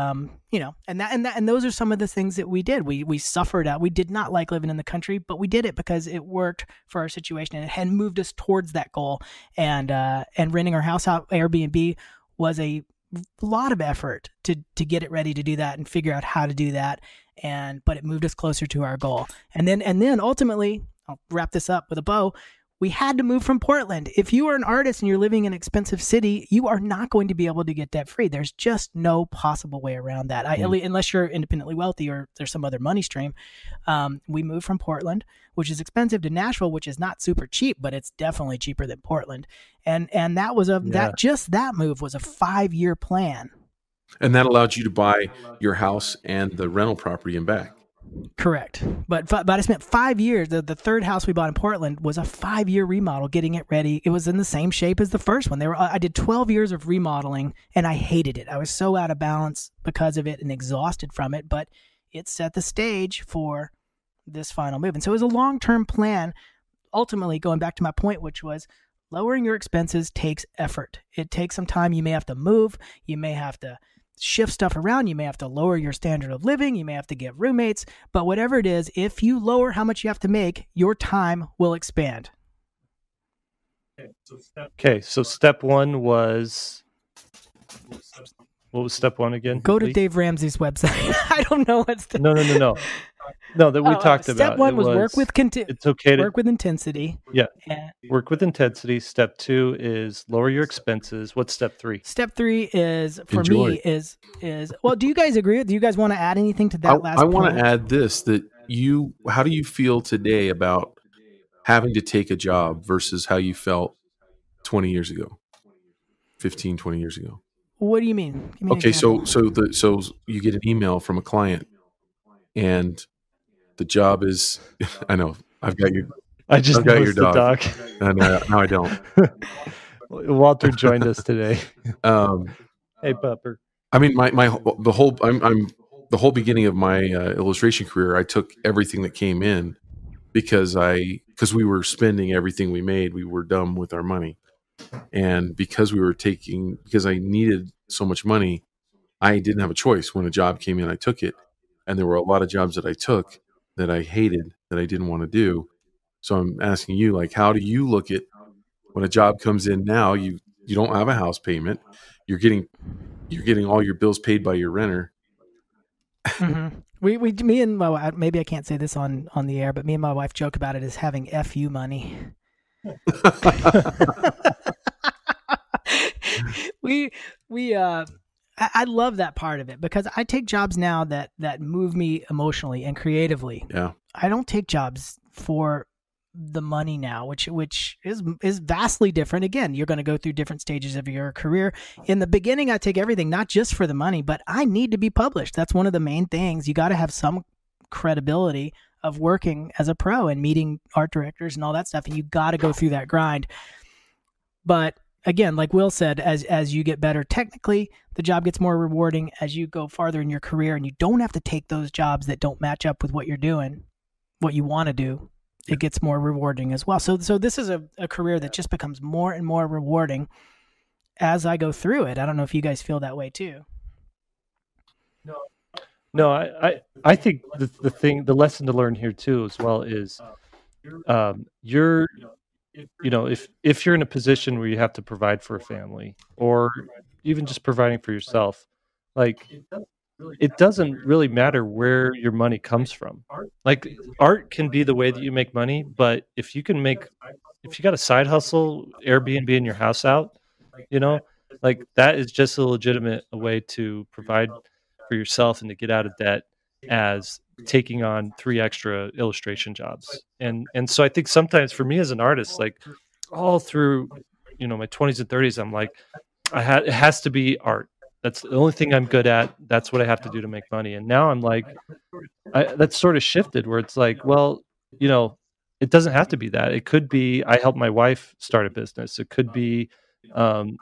and those are some of the things that we did. We suffered out. We did not like living in the country, but we did it because it worked for our situation and it had moved us towards that goal. And renting our house out Airbnb was a lot of effort to get it ready to do that and figure out how to do that. But it moved us closer to our goal. And then ultimately, I'll wrap this up with a bow. We had to move from Portland. If you are an artist and you're living in an expensive city, you are not going to be able to get debt free. There's just no possible way around that, unless you're independently wealthy or there's some other money stream. We moved from Portland, which is expensive, to Nashville, which is not super cheap, but it's definitely cheaper than Portland. And that was that move was a 5-year plan. And that allowed you to buy your house and the rental property and back. Correct. But I spent 5 years. The third house we bought in Portland was a 5-year remodel, getting it ready. It was in the same shape as the first one. I did 12 years of remodeling and I hated it. I was so out of balance because of it and exhausted from it, but it set the stage for this final move. And so it was a long-term plan. Ultimately, going back to my point, which was lowering your expenses takes effort. It takes some time. You may have to move. You may have to shift stuff around. You may have to lower your standard of living. You may have to get roommates, but whatever it is, if you lower how much you have to make, your time will expand. Okay. So step one was, what was step one again? Go to Dave Ramsey's website. I don't know what's No. No, that we talked about. Step one was work with it's okay to work with intensity. Yeah. Work with intensity. Step two is lower your expenses. What's step three? Step three is for me is well, do you guys agree? Do you guys want to add anything to that last point? I want to add this, that how do you feel today about having to take a job versus how you felt 20 years ago, 15, 20 years ago? What do you mean? Okay, so you get an email from a client and the job is, I know, I've got your dog. No, I don't. Walter joined us today. Hey, Pupper. I mean, the whole beginning of my illustration career, I took everything that came in because we were spending everything we made. We were dumb with our money, and because I needed so much money, I didn't have a choice. When a job came in, I took it, and there were a lot of jobs that I took that I hated, that I didn't want to do. So I'm asking you, like, how do you look at when a job comes in now? You don't have a house payment. You're getting all your bills paid by your renter. Mm-hmm. Me and my wife, maybe I can't say this on the air, but me and my wife joke about it as having FU money. I love that part of it because I take jobs now that move me emotionally and creatively. Yeah. I don't take jobs for the money now, which is vastly different. Again, you're going to go through different stages of your career. In the beginning, I take everything, not just for the money, but I need to be published. That's one of the main things. You got to have some credibility of working as a pro and meeting art directors and all that stuff. And you got to go through that grind. But again, like Will said, as you get better technically, the job gets more rewarding as you go farther in your career, and you don't have to take those jobs that don't match up with what you're doing, what you want to do. It gets more rewarding as well. So this is a career that just becomes more and more rewarding as I go through it. I don't know if you guys feel that way too. No, I think the lesson to learn here too as well is if you're in a position where you have to provide for a family or even just providing for yourself, like it doesn't really matter where your money comes from. Like art can be the way that you make money, but if you got a side hustle, Airbnb in your house out, like that is just a legitimate way to provide for yourself and to get out of debt as taking on 3 extra illustration jobs. And so I think sometimes for me as an artist, like all through, my 20s and 30s, I'm like, it has to be art. That's the only thing I'm good at. That's what I have to do to make money. And now I'm like, that's sort of shifted where it's like, well, it doesn't have to be that. It could be I help my wife start a business. It could be, that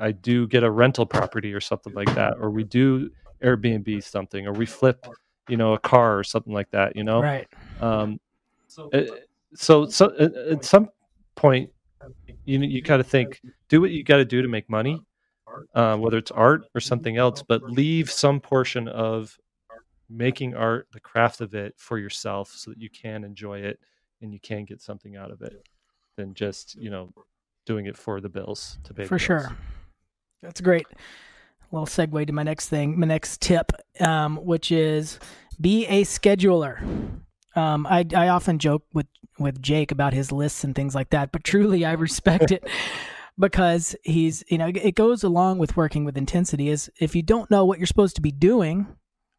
I do get a rental property or something like that, or we do Airbnb something, or we flip, a car or something like that, Right. So at some point, you got to think, do what you got to do to make money, whether it's art or something else, but leave some portion of making art, the craft of it, for yourself so that you can enjoy it and you can get something out of it than just, doing it for the bills to pay. For sure. That's great. A little segue to my next tip, which is be a scheduler. I often joke with Jake about his lists and things like that, but truly I respect it because he's, it goes along with working with intensity. Is if you don't know what you're supposed to be doing,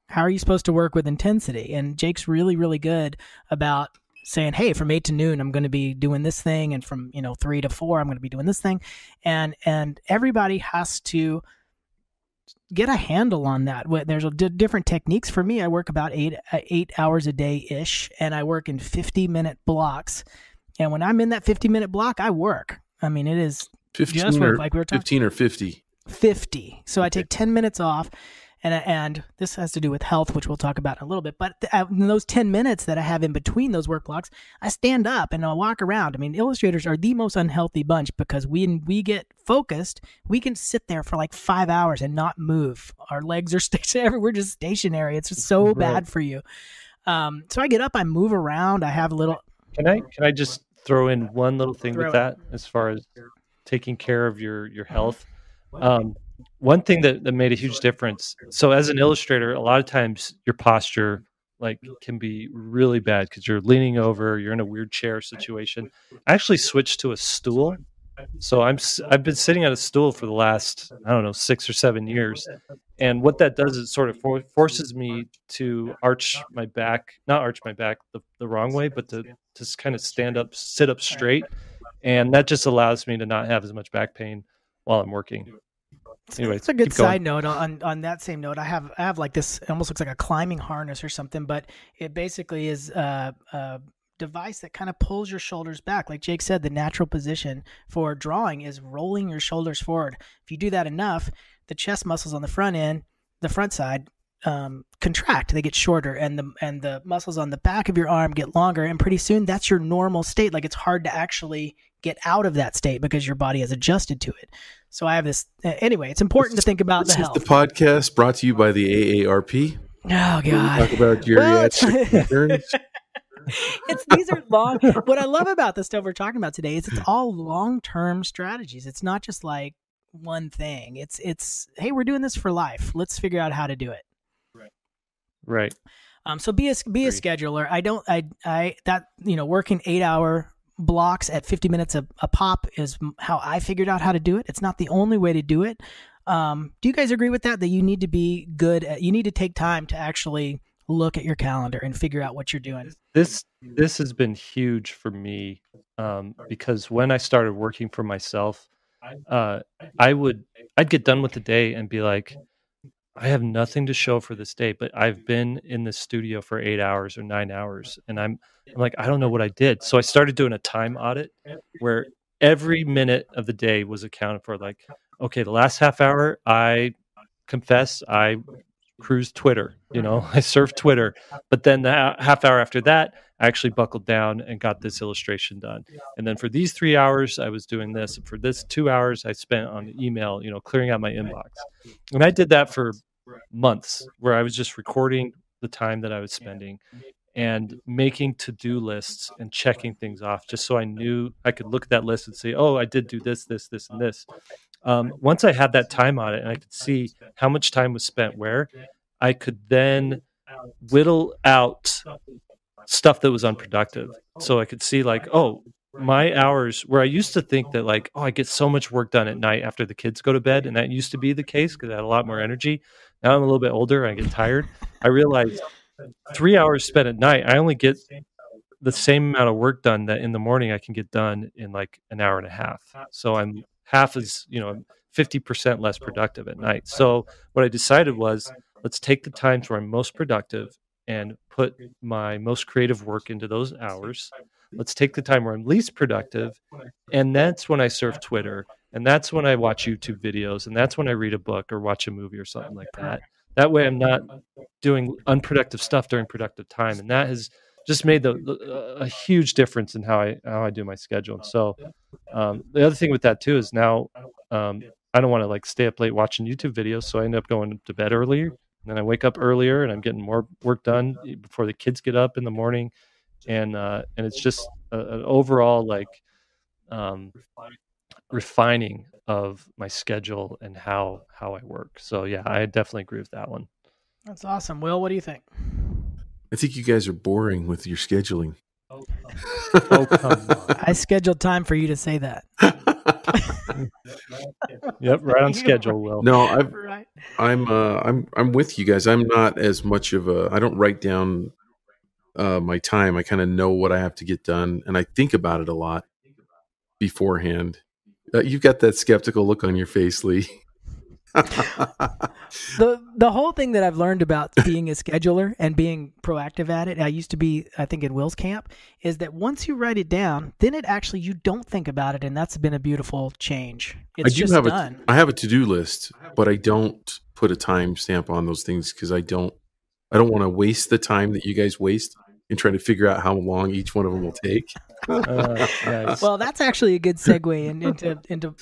how are you supposed to work with intensity? And Jake's really, really good about saying, hey, from 8 to noon, I'm going to be doing this thing. And from, 3 to 4, I'm going to be doing this thing. And everybody has to get a handle on that. There's different techniques. For me, I work about 8 hours a day-ish, and I work in 50-minute blocks. And when I'm in that 50-minute block, I work. I mean, it is 15 or 50. 50. So I take 10 minutes off. And this has to do with health, which we'll talk about in a little bit. But in those 10 minutes that I have in between those work blocks, I stand up and I'll walk around. I mean, illustrators are the most unhealthy bunch because when we get focused, we can sit there for like 5 hours and not move. Our legs are stationary. We're just stationary. It's just so bad for you. So I get up, I move around. I have a little. Can I just throw in one little thing with that as far as taking care of your health? One thing that made a huge difference. So as an illustrator, a lot of times your posture can be really bad because you're leaning over, you're in a weird chair situation. I actually switched to a stool. So I've been sitting at a stool for the last, 6 or 7 years. And what that does is sort of forces me to not arch my back the wrong way, but to just kind of sit up straight. And that just allows me to not have as much back pain while I'm working. Anyway, it's a good side note. On that same note, I have like this. It almost looks like a climbing harness or something, but it basically is a device that kind of pulls your shoulders back. Like Jake said, the natural position for drawing is rolling your shoulders forward. If you do that enough, the chest muscles on the front side, contract. They get shorter, and the muscles on the back of your arm get longer. And pretty soon, that's your normal state. Like it's hard to actually get out of that state because your body has adjusted to it. So I have this. Anyway, it's important to think about the health. This is the podcast brought to you by the AARP. Oh God! Talk about geriatric concerns. These are long. What I love about the stuff we're talking about today is it's all long-term strategies. It's not just like one thing. It's hey, we're doing this for life. Let's figure out how to do it. Right. So be a scheduler. Working 8-hour blocks at 50 minutes a pop is how I figured out how to do it. It's not the only way to do it. Do you guys agree with that? That you need to be you need to take time to actually look at your calendar and figure out what you're doing. This has been huge for me because when I started working for myself, I'd get done with the day and be like, I have nothing to show for this day, but I've been in the studio for 8 hours or 9 hours, and I'm like, I don't know what I did. So I started doing a time audit where every minute of the day was accounted for. Like, okay, the last half hour, I confess, I cruised Twitter, I surfed Twitter, but then the half hour after that, I actually buckled down and got this illustration done. And then for these 3 hours, I was doing this. And for this 2 hours, I spent on email, clearing out my inbox. And I did that for months where I was just recording the time that I was spending and making to-do lists and checking things off just so I knew I could look at that list and say, oh, I did do this, this, this, and this. Once I had that time on it and I could see how much time was spent where, I could then whittle out stuff that was unproductive. So I could see like, oh, my hours where I used to think that like, oh, I get so much work done at night after the kids go to bed. And that used to be the case because I had a lot more energy. Now I'm a little bit older. I get tired. I realized 3 hours spent at night, I only get the same amount of work done that in the morning I can get done in like an hour and a half. So I'm 50% less productive at night. So what I decided was, let's take the times where I'm most productive and put my most creative work into those hours. Let's take the time where I'm least productive. And that's when I surf Twitter. And that's when I watch YouTube videos. And that's when I read a book or watch a movie or something like that. That way I'm not doing unproductive stuff during productive time. And that has just made a huge difference in how I do my schedule. And so the other thing with that too is now I don't want to like stay up late watching YouTube videos, so I end up going to bed earlier. And then I wake up earlier, and I'm getting more work done before the kids get up in the morning, and it's just an overall like refining of my schedule and how I work. So yeah, I definitely agree with that one. That's awesome. Will, what do you think? I think you guys are boring with your scheduling. Oh, come on. I scheduled time for you to say that. Yep, right on schedule, Will. No, Right. I'm with you guys. I'm not as much of a. I don't write down my time. I kind of know what I have to get done, and I think about it a lot beforehand. You've got that skeptical look on your face, Lee. The whole thing that I've learned about being a scheduler and being proactive at it, I used to be, I think, in Will's camp, is that once you write it down, then it actually, you don't think about it, and that's been a beautiful change. It's just done. I have a to-do list, but I don't put a time stamp on those things because I don't want to waste the time that you guys waste in trying to figure out how long each one of them will take. Nice. Well, that's actually a good segue into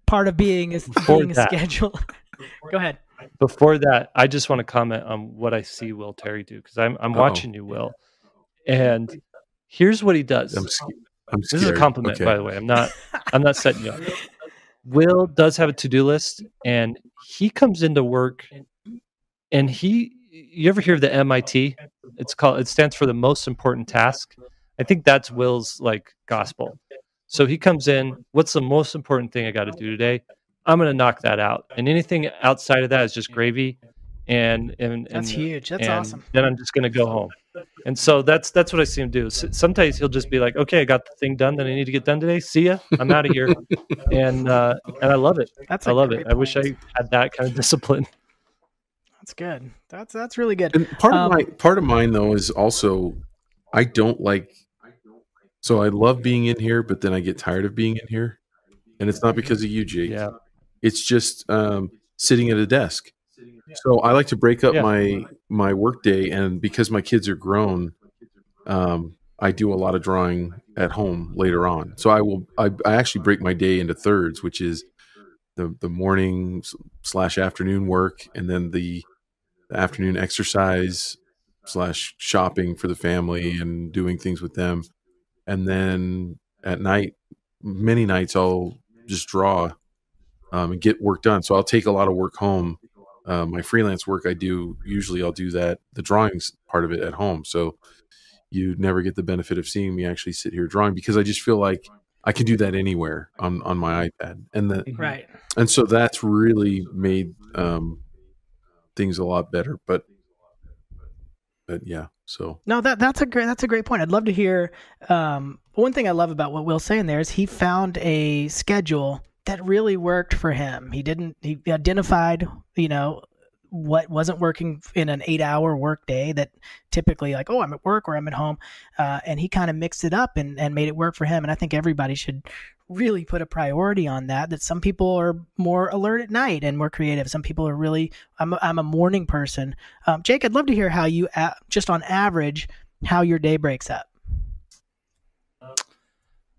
part of being a scheduler. Go ahead. Before that, I just want to comment on what I see Will Terry do, because I'm watching you, Will, and here's what he does. I'm scared. This is a compliment, by the way. I'm not setting you up. Will does have a to-do list, and he comes into work, and you ever hear of the MIT? It stands for the most important task. I think that's Will's like gospel. So he comes in, what's the most important thing I got to do today? I'm going to knock that out. And anything outside of that is just gravy. And that's huge. That's awesome. Then I'm just going to go home. And so that's what I see him do. Sometimes he'll just be like, okay, I got the thing done that I need to get done today. See ya. I'm out of here. And I love it. I love it. I wish I had that kind of discipline. That's good. That's really good. And part of mine though is also I don't like. So I love being in here, but then I get tired of being in here, and it's not because of you, Jake. Yeah. It's just sitting at a desk. So I like to break up my work day, and because my kids are grown, I do a lot of drawing at home later on. So I actually break my day into thirds, which is the morning / afternoon work, and then the afternoon exercise / shopping for the family and doing things with them. And then at night, many nights I'll just draw and get work done. So I'll take a lot of work home. My freelance work I'll do that, the drawings part of it at home. So you never get the benefit of seeing me actually sit here drawing, because I just feel like I can do that anywhere on my iPad. Right. And so that's really made things a lot better. But yeah, so no, that's a great point. I'd love to hear. One thing I love about what Will's saying there is he found a schedule that really worked for him. He identified, what wasn't working in an 8-hour work day that typically like, oh, I'm at work or I'm at home. And he kind of mixed it up and made it work for him. And I think everybody should really put a priority on that some people are more alert at night and more creative. Some people are really, I'm a morning person. Jake, I'd love to hear how you, just on average, how your day breaks up.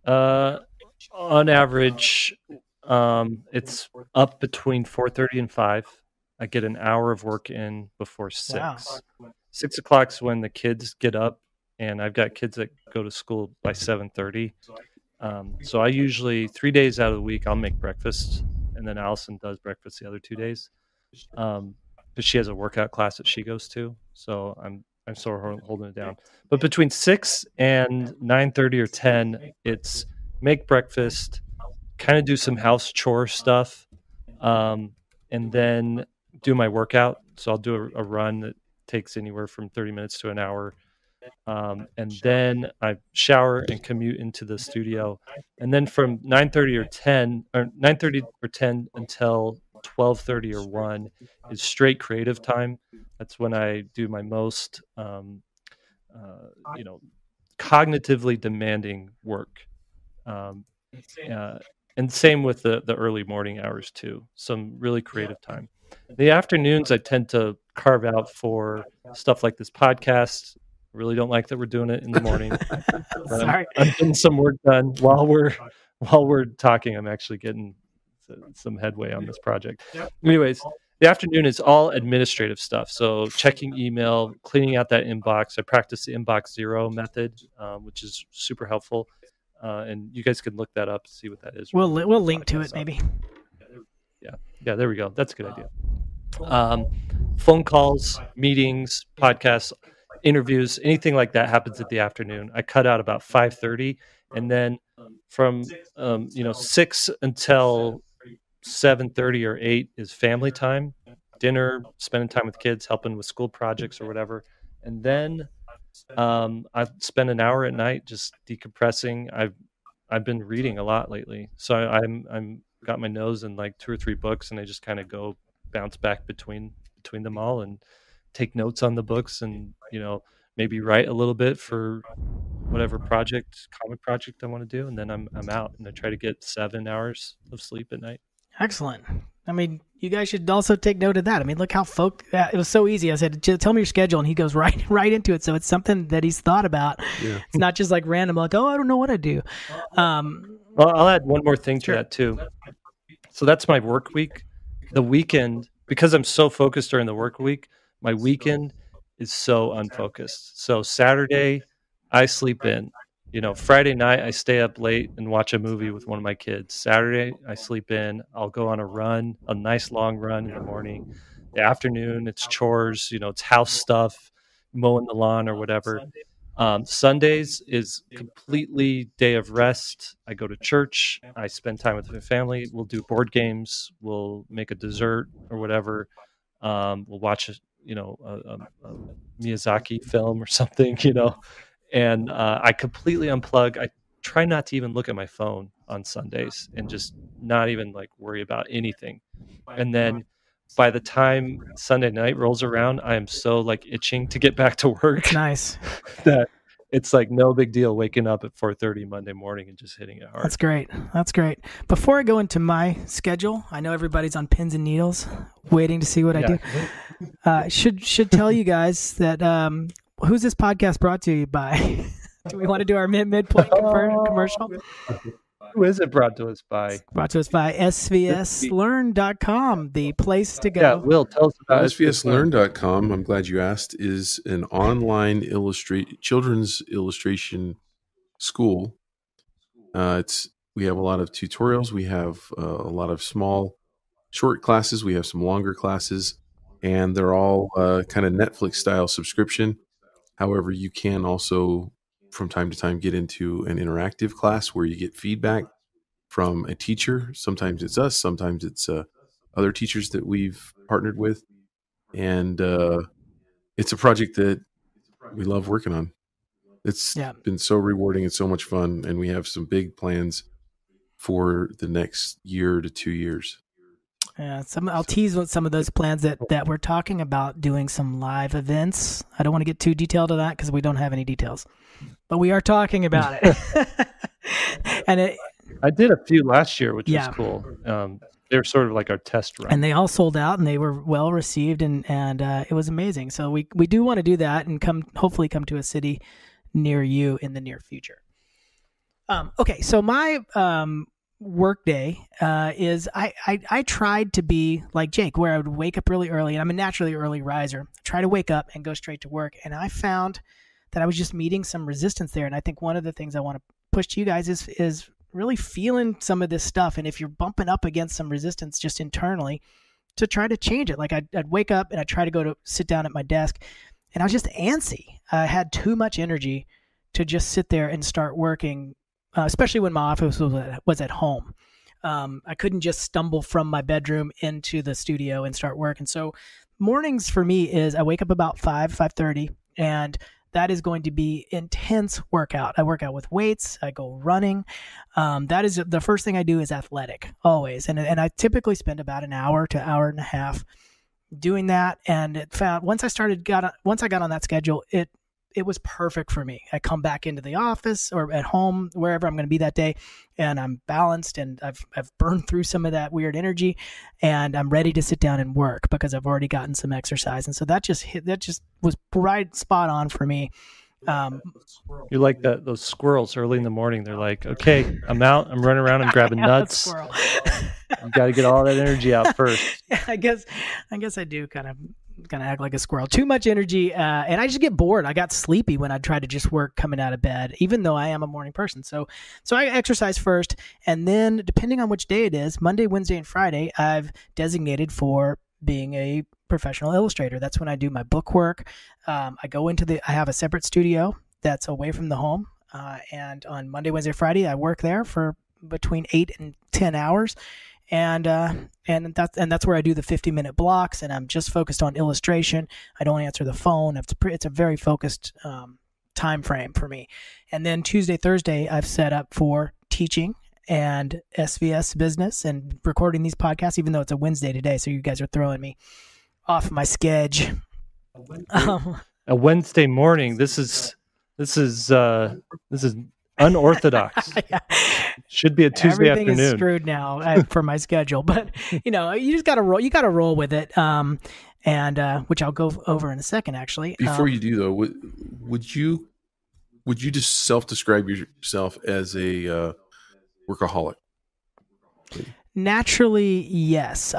On average, it's up between 4:30 and 5. I get an hour of work in before 6. Wow. 6 o'clock's when the kids get up, and I've got kids that go to school by 7:30. So I usually 3 days out of the week I'll make breakfast, and then Allison does breakfast the other 2 days. But she has a workout class that she goes to, so I'm sort of holding it down. But between 6 and 9:30 or 10, it's make breakfast, kind of do some house chore stuff, and then do my workout. So I'll do a run that takes anywhere from 30 minutes to an hour. And then I shower and commute into the studio. And then from 9:30 or 10 until 12:30 or 1 is straight creative time. That's when I do my most, cognitively demanding work. And same with the early morning hours too. Some really creative time. The afternoons I tend to carve out for stuff like this podcast. I really don't like that we're doing it in the morning. Sorry. I'm getting some work done while we're talking. I'm actually getting some headway on this project. Anyways, the afternoon is all administrative stuff. So checking email, cleaning out that inbox. I practice the inbox zero method, which is super helpful. And you guys can look that up, see what that is. We'll link to it maybe. Yeah, there we go. That's a good idea. Phone calls, meetings, podcasts, interviews, anything like that happens at the afternoon. I cut out about 5:30, and then from 6 until 7:30 or 8 is family time, dinner, spending time with kids, helping with school projects or whatever, and then I spend an hour at night just decompressing. I've been reading a lot lately, so I'm got my nose in like 2 or 3 books, and I just kind of go bounce back between them all and take notes on the books, and maybe write a little bit for whatever comic project I want to do, and then I'm out, and I try to get 7 hours of sleep at night. Excellent. I mean, you guys should also take note of that. I mean, look how it was so easy. I said, tell me your schedule, and he goes right into it. So it's something that he's thought about. Yeah. It's not just like random, like, oh, I don't know what I do. Well, I'll add one more thing to that too. So that's my work week. The weekend, because I'm so focused during the work week, my weekend is so unfocused. So Saturday, I sleep in. Friday night, I stay up late and watch a movie with one of my kids. Saturday, I sleep in. I'll go on a run, a nice long run in the morning. The afternoon, it's chores, it's house stuff, mowing the lawn or whatever. Sundays is completely day of rest. I go to church. I spend time with my family. We'll do board games. We'll make a dessert or whatever. We'll watch a Miyazaki film or something, and I completely unplug. I try not to even look at my phone on Sundays and just not even like worry about anything. And then by the time Sunday night rolls around, I am so like itching to get back to work. Nice. That it's like no big deal waking up at 4:30 Monday morning and just hitting it hard. That's great. Before I go into my schedule, I know everybody's on pins and needles waiting to see what I do. Should tell you guys that who's this podcast brought to you by? Do we want to do our midpoint commercial? Who is it brought to us by? Brought to us by SVSLearn.com, the place to go. Yeah, Will, tell us about SVSLearn.com. I'm glad you asked. Is an online children's illustration school. We have a lot of tutorials. We have a lot of small, short classes. We have some longer classes, and they're all kind of Netflix style subscription. However, you can also from time to time get into an interactive class where you get feedback from a teacher. Sometimes it's us, sometimes it's other teachers that we've partnered with. And it's a project that we love working on. It's been so rewarding and so much fun. And we have some big plans for the next year to 2 years. Yeah, I'll tease with some of those plans that we're talking about, doing some live events. I don't want to get too detailed to that because we don't have any details, but we are talking about it. And I did a few last year, which was cool. They were sort of like our test run, and they all sold out, and they were well received, and it was amazing. So we do want to do that and hopefully come to a city near you in the near future. Okay, so my work day is I tried to be like Jake, where I would wake up really early, and I'm a naturally early riser. Try to wake up and go straight to work, and I found that I was just meeting some resistance there. And I think one of the things I want to push to you guys is really feeling some of this stuff, and if you're bumping up against some resistance just internally, to try to change it. Like I'd wake up and I'd try to go to sit down at my desk, and I was just antsy. I had too much energy to just sit there and start working. Especially when my office was at home. I couldn't just stumble from my bedroom into the studio and start work. And so mornings for me is I wake up about 5:30, and that is going to be intense workout. I work out with weights. I go running. That is the first thing I do is athletic, always. And I typically spend about an hour to hour and a half doing that. And once I got on that schedule, it was perfect for me. I come back into the office or at home, wherever I'm going to be that day, and I'm balanced, and I've burned through some of that weird energy, and I'm ready to sit down and work because I've already gotten some exercise. And so that just was right spot on for me. You're like those squirrels early in the morning. They're like, okay, I'm out. I'm running around. I'm grabbing nuts. You got to get all that energy out first. Yeah, I guess I do kind of act like a squirrel. Too much energy, and I just get bored. I got sleepy when I tried to just work coming out of bed, even though I am a morning person. So I exercise first, and then depending on which day it is, Monday, Wednesday, and Friday, I've designated for being a professional illustrator. That's when I do my book work. I have a separate studio that's away from the home, and on Monday, Wednesday, Friday, I work there for between 8 and 10 hours. And that's where I do the 50-minute blocks, and I'm just focused on illustration. I don't answer the phone. It's a very focused time frame for me. And then Tuesday, Thursday, I've set up for teaching and SVS business and recording these podcasts, even though it's a Wednesday today. So you guys are throwing me off my schedule. A Wednesday morning. This is unorthodox. Yeah. Should be a Tuesday Everything afternoon. is screwed now for my schedule, but you just got to roll. You got to roll with it. And which I'll go over in a second, actually. Before you do though, would you just self-describe yourself as a workaholic? Naturally, yes.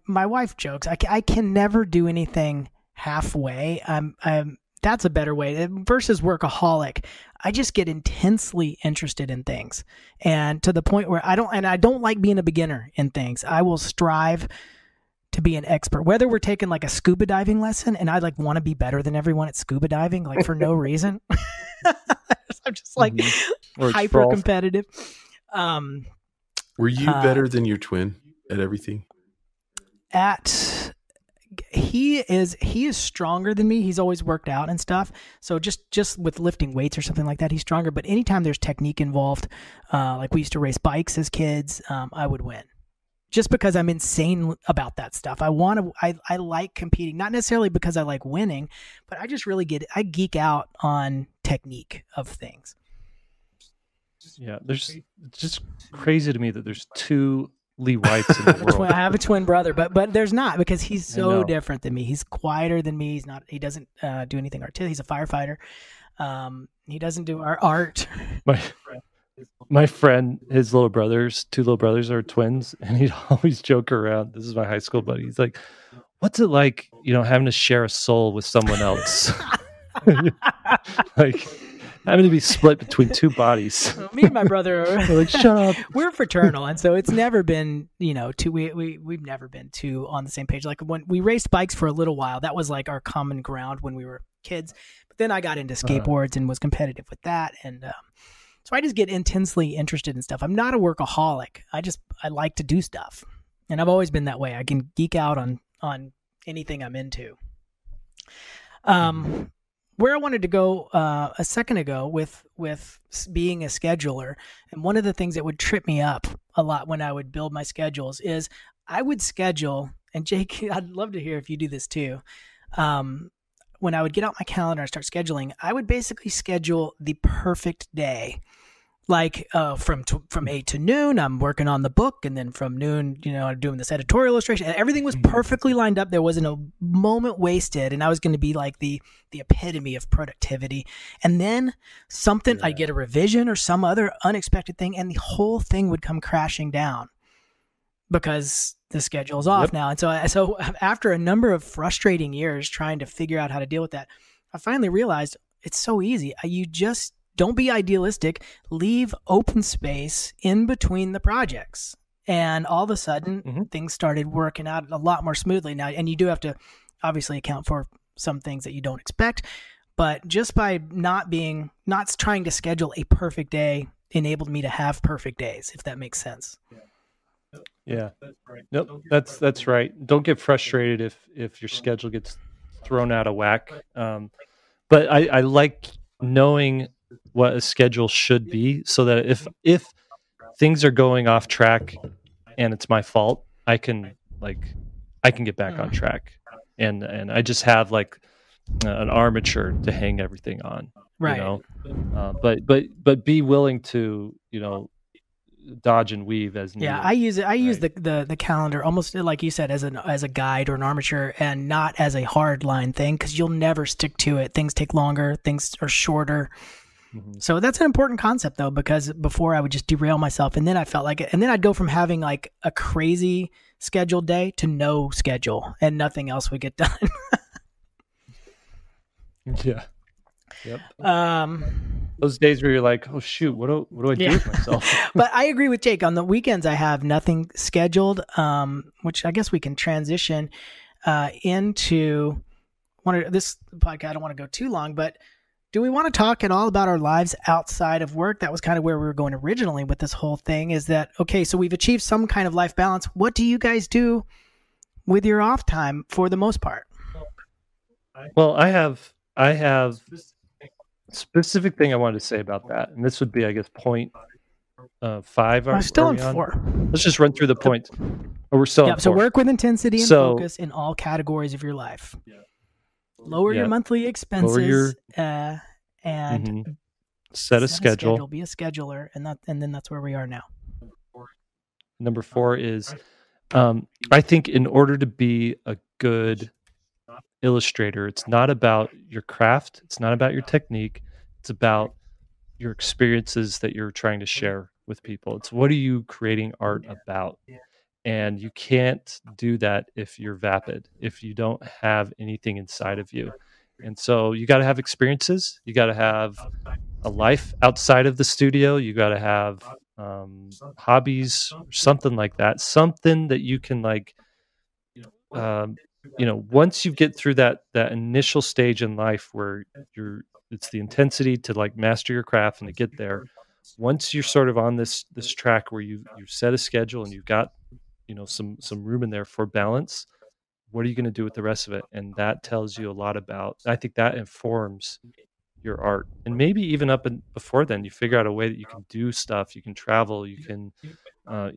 My wife jokes. I can never do anything halfway. That's a better way versus workaholic. I just get intensely interested in things, and to the point where I don't like being a beginner in things. I will strive to be an expert, whether we're taking like a scuba diving lesson and I like want to be better than everyone at scuba diving, like for no reason. I'm just like hyper competitive. Were you better than your twin at everything? He is stronger than me. He's always worked out and stuff. So just with lifting weights or something like that, he's stronger. But anytime there's technique involved, like we used to race bikes as kids, I would win. Just because I'm insane about that stuff. I like competing, not necessarily because I like winning, but I just really I geek out on technique of things. Yeah, it's just crazy to me that there's two Lee Whites in the world. I have a twin brother, but there's not, because he's so different than me. He's quieter than me. He doesn't do anything artistic. He's a firefighter. He doesn't do art. My friend, his two little brothers are twins, and he'd always joke around. This is my high school buddy. He's like, "What's it like, having to share a soul with someone else?" Like having to be split between two bodies. Me and my brother are like, shut up. We're fraternal, and so it's never been, two. We've never been two on the same page. Like when we raced bikes for a little while, that was like our common ground when we were kids. But then I got into skateboards and was competitive with that, and so I just get intensely interested in stuff. I'm not a workaholic. I like to do stuff, and I've always been that way. I can geek out on anything I'm into. Where I wanted to go a second ago with being a scheduler, and one of the things that would trip me up a lot when I would build my schedules is I would schedule, and Jake, I'd love to hear if you do this too. When I would get out my calendar and start scheduling, I would basically schedule the perfect day. Like from 8 to noon, I'm working on the book, and then from noon, I'm doing this editorial illustration, and everything was perfectly lined up. There wasn't a moment wasted, and I was going to be like the epitome of productivity. And then I'd get a revision or some other unexpected thing, and the whole thing would come crashing down because the schedule is off now. And so after a number of frustrating years trying to figure out how to deal with that, I finally realized it's so easy. You just don't be idealistic. Leave open space in between the projects. And all of a sudden, things started working out a lot more smoothly now. And you do have to obviously account for some things that you don't expect. But just by not trying to schedule a perfect day enabled me to have perfect days, if that makes sense. Yeah. Nope. That's right. Don't get frustrated if your schedule gets thrown out of whack. But I like knowing what a schedule should be, so that if things are going off track and it's my fault, I can get back on track, and I just have like an armature to hang everything on, right? But be willing to dodge and weave as needed. Yeah, I use the calendar almost like you said as a guide or an armature, and not as a hard line thing, because you'll never stick to it. Things take longer, things are shorter. Mhm. So that's an important concept though, because before I would just derail myself, and then I felt like it, and then I'd go from having like a crazy scheduled day to no schedule and nothing else would get done. Yeah. Yep. Those days where you're like, oh shoot, what do I do with myself? But I agree with Jake. On the weekends, I have nothing scheduled, which I guess we can transition into this podcast. I don't want to go too long, but do we want to talk at all about our lives outside of work? That was kind of where we were going originally with this whole thing, is that, okay, so we've achieved some kind of life balance. What do you guys do with your off time for the most part? Well, I have a specific thing I wanted to say about that. And this would be, I guess, point 5. I'm still on on 4. Let's just run through the points. Oh, we're still on 4. So work with intensity and focus in all categories of your life. Lower your monthly expenses and set a schedule. Be a scheduler, and then that's where we are now. Number 4 is, I think in order to be a good illustrator, it's not about your craft, it's not about your technique, it's about your experiences that you're trying to share with people. It's what are you creating art about? And you can't do that if you're vapid, if you don't have anything inside of you. And so you got to have experiences. You got to have a life outside of the studio. You got to have hobbies, something like that. Something that you can once you get through that initial stage in life where it's the intensity to master your craft and to get there. Once you're sort of on this track where you set a schedule and you've got some room in there for balance, what are you going to do with the rest of it? And that tells you a lot about, I think that informs your art. And maybe even before then, you figure out a way that you can do stuff, you can travel, you can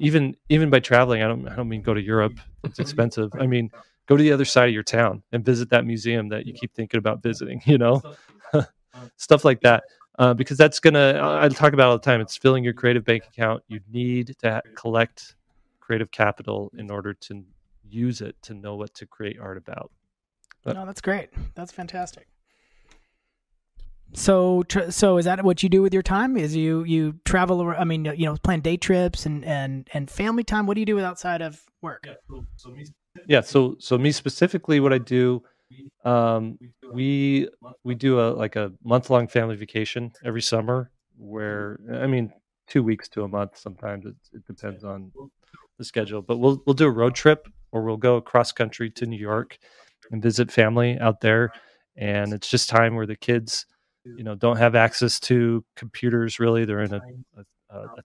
even by traveling, I don't mean go to Europe, it's expensive. I mean, go to the other side of your town and visit that museum that you keep thinking about visiting, stuff like that. Because that's I talk about all the time, it's filling your creative bank account. You need to collect creative capital in order to use it to know what to create art about. No, that's great. That's fantastic. So is that what you do with your time? Is you travel? I mean, plan day trips and family time. What do you do outside of work? Yeah. So me specifically, what I do, we do a month-long family vacation every summer. Where 2 weeks to a month. Sometimes it depends on the schedule, but we'll do a road trip, or we'll go across country to New York and visit family out there. And it's just time where the kids, don't have access to computers. Really, they're in a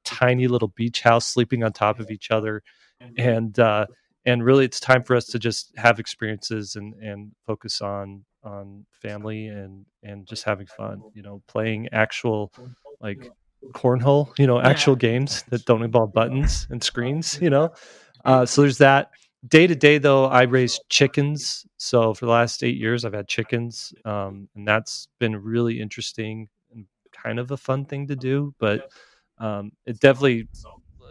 tiny little beach house, sleeping on top of each other, and really, it's time for us to just have experiences and focus on family and just having fun. Playing actual cornhole, actual games that don't involve buttons and screens, so there's that. Day to day though, I raise chickens. So for the last 8 years, I've had chickens. And that's been really interesting and kind of a fun thing to do, but it definitely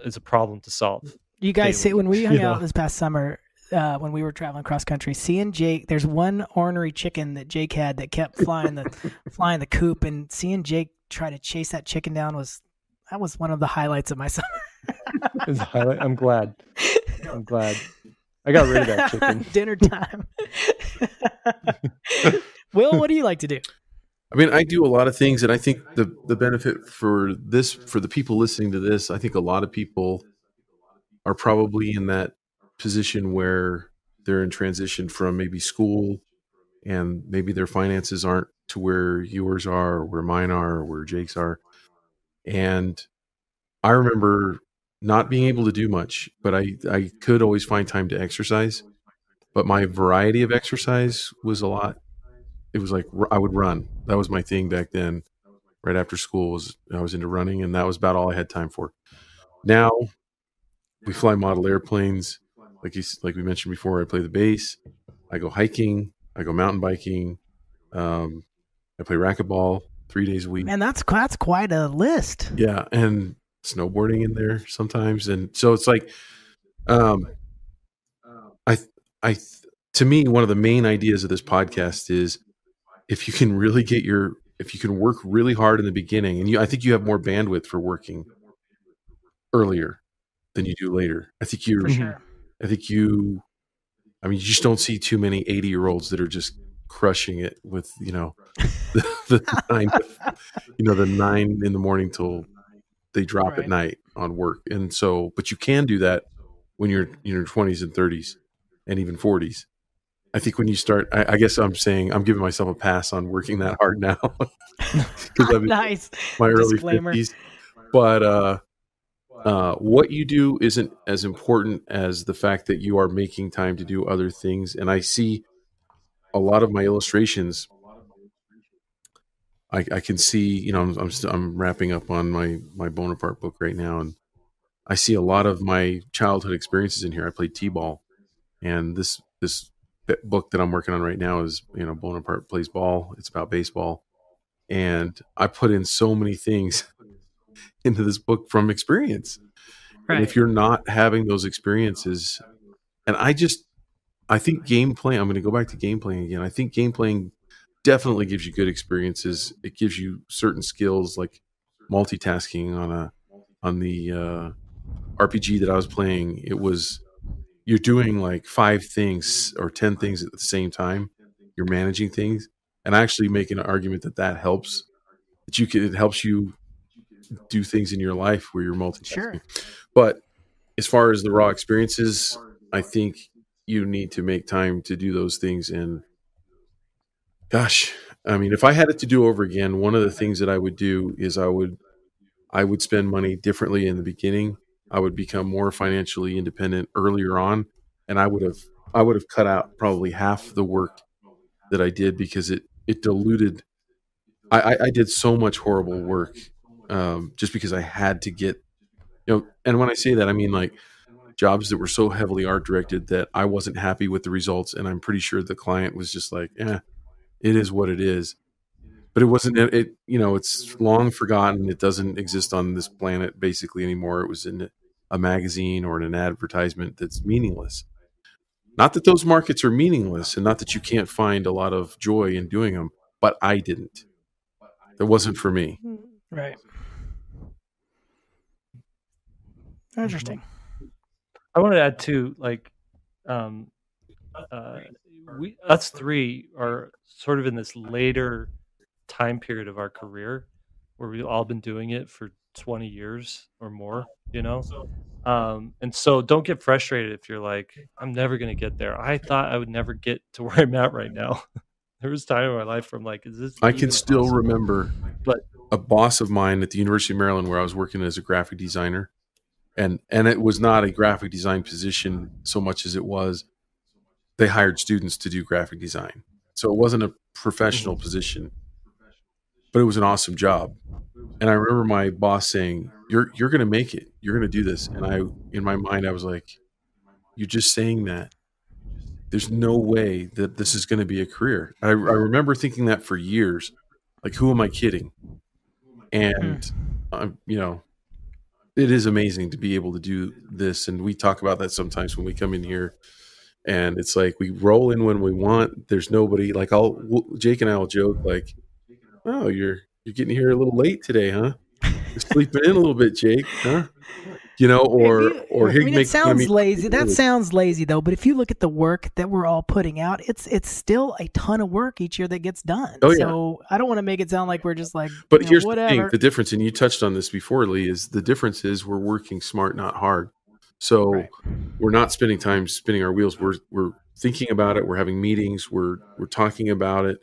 is a problem to solve. You guys say when we hung out this past summer, when we were traveling cross country, seeing Jake, there's one ornery chicken that Jake had that kept flying the coop, and seeing Jake try to chase that chicken down was one of the highlights of my summer. I'm glad. I got rid of that chicken. Dinner time. Will, what do you like to do? I do a lot of things, and I think the benefit for the people listening to this, I think a lot of people are probably in that position where they're in transition from maybe school, and maybe their finances aren't to where yours are, or where mine are, or where Jake's are. And I remember not being able to do much, but I could always find time to exercise. But my variety of exercise was a lot. It was like I would run. That was my thing back then. Right after school I was into running, and that was about all I had time for. Now we fly model airplanes. Like we mentioned before, I play the bass. I go hiking. I go mountain biking. I play racquetball 3 days a week. Man, that's quite a list. Yeah, and snowboarding in there sometimes. And so it's like, to me, one of the main ideas of this podcast is if you can really get if you can work really hard in the beginning, and I think you have more bandwidth for working earlier than you do later. I think For sure. I mean, you just don't see too many 80-year-olds that are just crushing it with, the 9, the 9 in the morning till they drop at night on work. And so, but you can do that when you're in your 20s and 30s and even 40s. I think when you start, I guess I'm saying I'm giving myself a pass on working that hard now because I'm Nice. in my early Disclaimer. 50s. But what you do isn't as important as the fact that you are making time to do other things. And I see a lot of my illustrations. I can see, I'm wrapping up on my Bonaparte book right now, and I see a lot of my childhood experiences in here. I played t-ball, and this book that I'm working on right now is, Bonaparte plays ball. It's about baseball, and I put in so many things into this book from experience. Right. And if you're not having those experiences, and I think game playing, I'm going to go back to game playing again. I think game playing definitely gives you good experiences. It gives you certain skills like multitasking on the RPG that I was playing. You're doing like 5 things or 10 things at the same time. You're managing things, and I actually make an argument that helps. It helps you do things in your life where you're multitasking. Sure. But as far as the raw experiences, I think you need to make time to do those things. And gosh, I mean, if I had it to do over again, one of the things that I would do is I would spend money differently in the beginning. I would become more financially independent earlier on, and I would have cut out probably half the work that I did because it diluted. I did so much horrible work just because I had to get, and when I say that, I mean like jobs that were so heavily art directed that I wasn't happy with the results, and I'm pretty sure the client was just like, it is what it is. But it wasn't, it's long forgotten. It doesn't exist on this planet basically anymore. It was in a magazine or in an advertisement that's meaningless. Not that those markets are meaningless, and not that you can't find a lot of joy in doing them, but I didn't. It wasn't for me. Right. Interesting. I want to add too, like, us three are sort of in this later time period of our career where we've all been doing it for 20 years or more, and so don't get frustrated if you're like, I'm never going to get there. I thought I would never get to where I'm at right now. There was time in my life where I'm like, is this I can even still possible? remember a boss of mine at the University of Maryland where I was working as a graphic designer, and it was not a graphic design position so much as it was they hired students to do graphic design. So it wasn't a professional position, but it was an awesome job. And I remember my boss saying, you're going to make it. You're going to do this. And in my mind, I was like, you're just saying that. There's no way that this is going to be a career. I remember thinking that for years. Like, who am I kidding? And, it is amazing to be able to do this. And we talk about that sometimes when we come in here. And it's like we roll in when we want. There's nobody. Like Jake and I will joke like, "Oh, you're getting here a little late today, huh? You're sleeping in a little bit, Jake, huh?" Or it sounds lazy. That sounds lazy though. But if you look at the work that we're all putting out, it's still a ton of work each year that gets done. Oh, yeah. So I don't want to make it sound like we're just like. But here's whatever. the thing: the difference, and you touched on this before, Lee, is the difference is we're working smart, not hard. So we're not spending time spinning our wheels. We're thinking about it. We're having meetings. We're talking about it,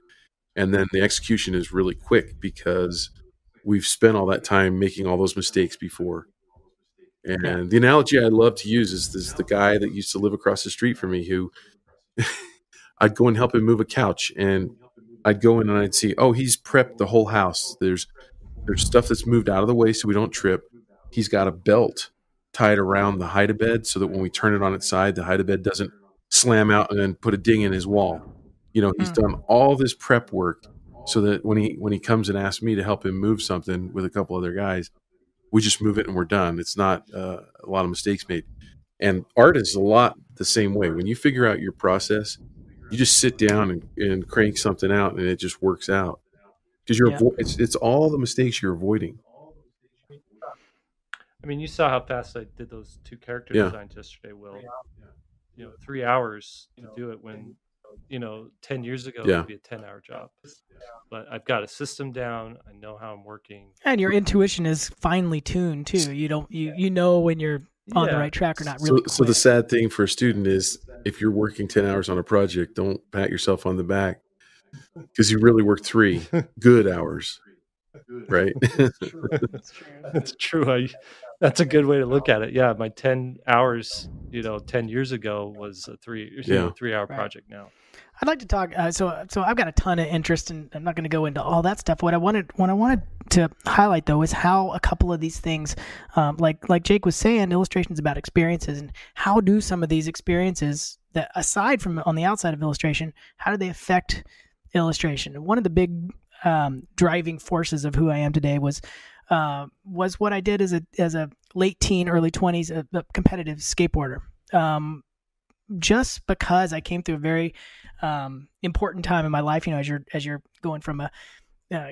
and then the execution is really quick because we've spent all that time making all those mistakes before. And the analogy I love to use is the guy that used to live across the street from me who I'd go and help him move a couch, and I'd go in and I'd see, oh, he's prepped the whole house. There's stuff that's moved out of the way so we don't trip. He's got a belt tied around the hide-a-bed so that when we turn it on its side, the hide-a-bed doesn't slam out and then put a ding in his wall. He's done all this prep work so that when he comes and asks me to help him move something with a couple other guys, we just move it and we're done. It's not a lot of mistakes made. And art is a lot the same way. When you figure out your process, you just sit down and crank something out and it just works out. because it's all the mistakes you're avoiding. I mean, you saw how fast I did those 2 character designs yesterday, Will. 3 hours to do it when, 10 years ago it would be a 10-hour job. But I've got a system down. I know how I'm working. And your intuition is finely tuned too. You don't you know when you're on the right track or not. Really. So the sad thing for a student is if you're working 10 hours on a project, don't pat yourself on the back because you really worked 3 good hours. Right? That's true. That's a good way to look at it. Yeah, my 10 hours, 10 years ago was a 3-hour project now. I'd like to talk. So I've got a ton of interest, and I'm not going to go into all that stuff. What I wanted to highlight though is how a couple of these things, like Jake was saying, illustration is about experiences, and how do some of these experiences that, aside from on the outside of illustration, how do they affect illustration? And one of the big driving forces of who I am today was what I did as a late teen, early 20s, a competitive skateboarder. Just because I came through a very important time in my life, as you're going from a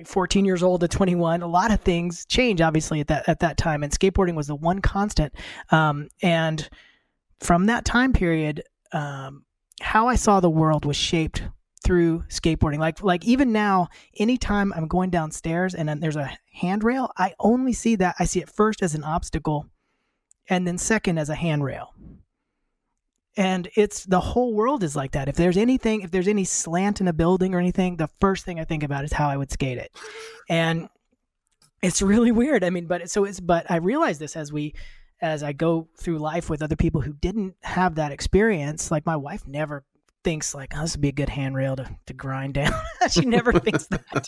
14 years old to 21, a lot of things change obviously at that time, and skateboarding was the one constant. And from that time period, how I saw the world was shaped through skateboarding. Like even now, anytime I'm going downstairs and then there's a handrail, I only see that. I see it first as an obstacle, and then second as a handrail. And it's the whole world is like that. If there's any slant in a building or anything, the first thing I think about is how I would skate it. And it's really weird. I mean, but I realize this as I go through life with other people who didn't have that experience. Like my wife never thinks like, oh, this would be a good handrail to grind down. She never thinks that.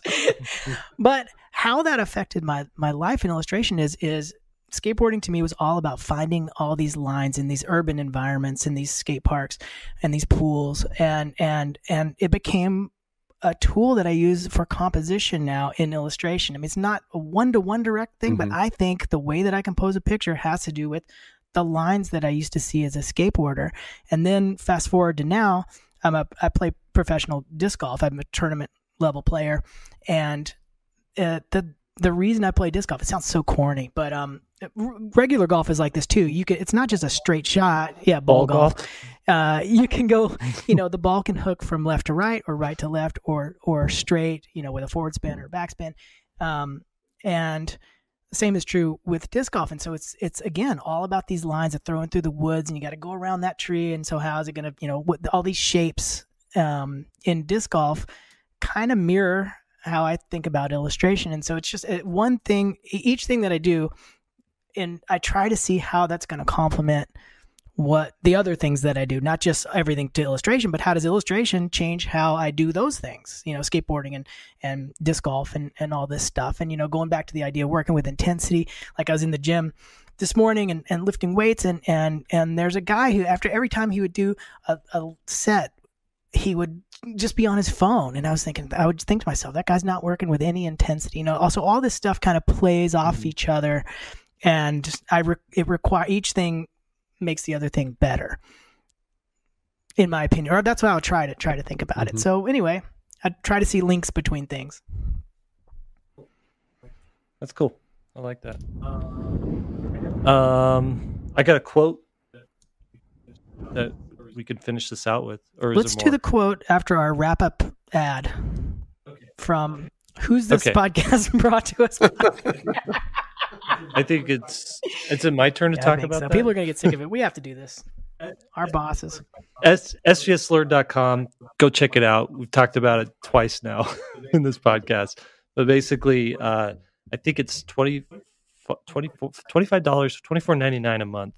But how that affected my life in illustration is skateboarding to me was all about finding all these lines in these urban environments, in these skate parks and these pools. And it became a tool that I use for composition now in illustration. I mean, it's not a one-to-one direct thing, but I think the way that I compose a picture has to do with the lines that I used to see as a skateboarder. And then fast forward to now, I play professional disc golf. I'm a tournament level player. And the reason I play disc golf, it sounds so corny, but regular golf is like this too. It's not just a straight shot. Yeah, ball golf. You can go, the ball can hook from left to right or right to left or straight, with a forward spin or backspin. And the same is true with disc golf. And so it's again all about these lines of throwing through the woods, and you got to go around that tree. And so how is it going to, all these shapes in disc golf kind of mirror how I think about illustration. And so it's just one thing, each thing that I do, and I try to see how that's going to complement what the other things that I do, not just everything to illustration, but how does illustration change how I do those things, skateboarding and disc golf and all this stuff. And, going back to the idea of working with intensity, like I was in the gym this morning and lifting weights and there's a guy who, after every time he would do a set, he would just be on his phone. And I would think to myself, that guy's not working with any intensity. Also all this stuff kind of plays off each other, and each thing makes the other thing better, in my opinion, or that's how I try to think about it. So anyway, I try to see links between things. That's cool. I like that. I got a quote that we could finish this out with, or let's do the quote after our wrap up ad from who's this podcast brought to us by? I think it's in my turn to talk about that. People are going to get sick of it. We have to do this. Our bosses. SVSLearn.com. Go check it out. We've talked about it twice now in this podcast. But basically, I think it's $25, $24.99 a month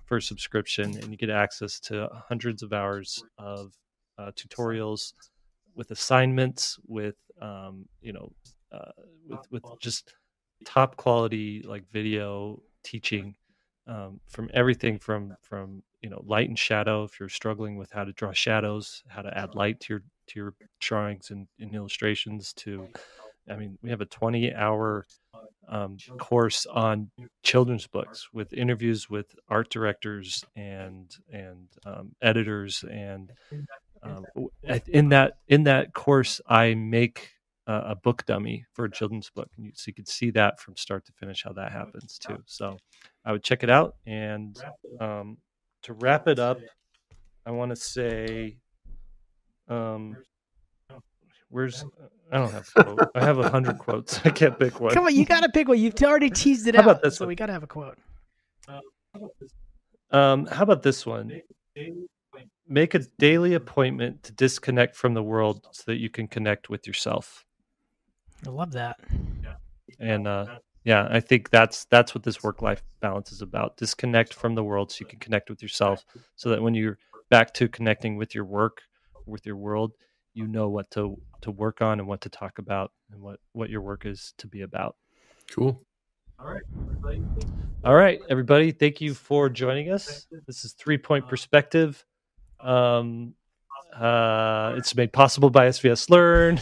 for a subscription, and you get access to hundreds of hours of tutorials with assignments, with just top quality like video teaching, from everything from light and shadow, if you're struggling with how to draw shadows, how to add light to your drawings and illustrations, to we have a 20-hour course on children's books with interviews with art directors and editors, and in that course I make a book dummy for a children's book, and so you could see that from start to finish how that happens too. So I would check it out. And to wrap it up, I want to say, where's I don't have a quote. I have 100 quotes. I can't pick one. Come on, you got to pick one. You've already teased it How out. about this so one? we got to have a quote. How about this one? Make a daily appointment to disconnect from the world so that you can connect with yourself. I love that. And I think that's what this work-life balance is about. Disconnect from the world so you can connect with yourself, so that when you're back to connecting with your work, with your world, you know what to work on and what to talk about and what your work is to be about. Cool. All right, everybody. Thank you for joining us. This is 3-Point Perspective. It's made possible by SVSLearn.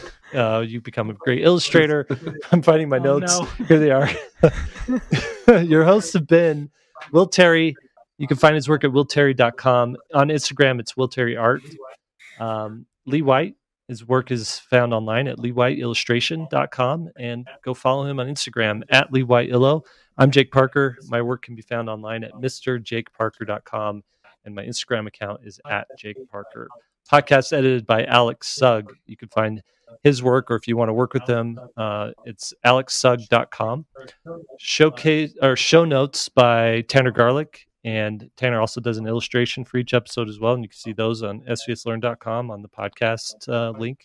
You become a great illustrator. I'm finding my notes. No. Here they are. Your hosts have been Will Terry. You can find his work at willterry.com. On Instagram, it's Will Terry Art. Lee White, his work is found online at leewhiteillustration.com, and go follow him on Instagram at leewhiteillo. I'm Jake Parker. My work can be found online at mrjakeparker.com, and my Instagram account is at Jake Parker. Podcast edited by Alex Sugg. You can find his work, or if you want to work with him, it's alexsugg.com. Show notes by Tanner Garlick, and Tanner also does an illustration for each episode as well, and you can see those on svslearn.com on the podcast link.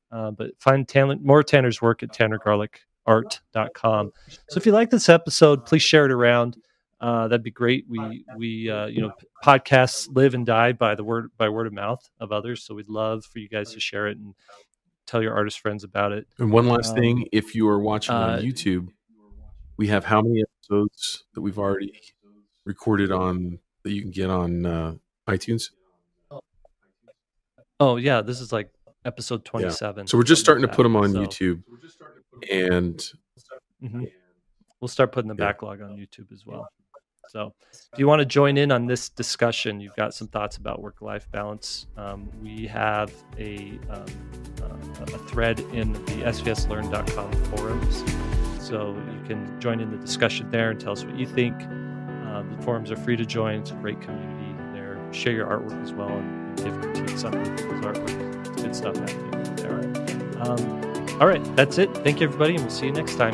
But find more Tanner's work at tannergarlickart.com. So if you like this episode, please share it around. That'd be great. We podcasts live and die by word of mouth of others. So we'd love for you guys to share it and tell your artist friends about it. And one last thing, if you are watching on YouTube, we have how many episodes that we've already recorded on that you can get on iTunes? Oh yeah, this is like episode 27. Yeah. So we're just starting to put them on YouTube, and we'll start putting the backlog on YouTube as well. So if you want to join in on this discussion, you've got some thoughts about work-life balance, we have a thread in the svslearn.com forums. So you can join in the discussion there and tell us what you think. The forums are free to join. It's a great community there. Share your artwork as well and give critique some of people's artwork. It's good stuff happening there. All right, that's it. Thank you, everybody, and we'll see you next time.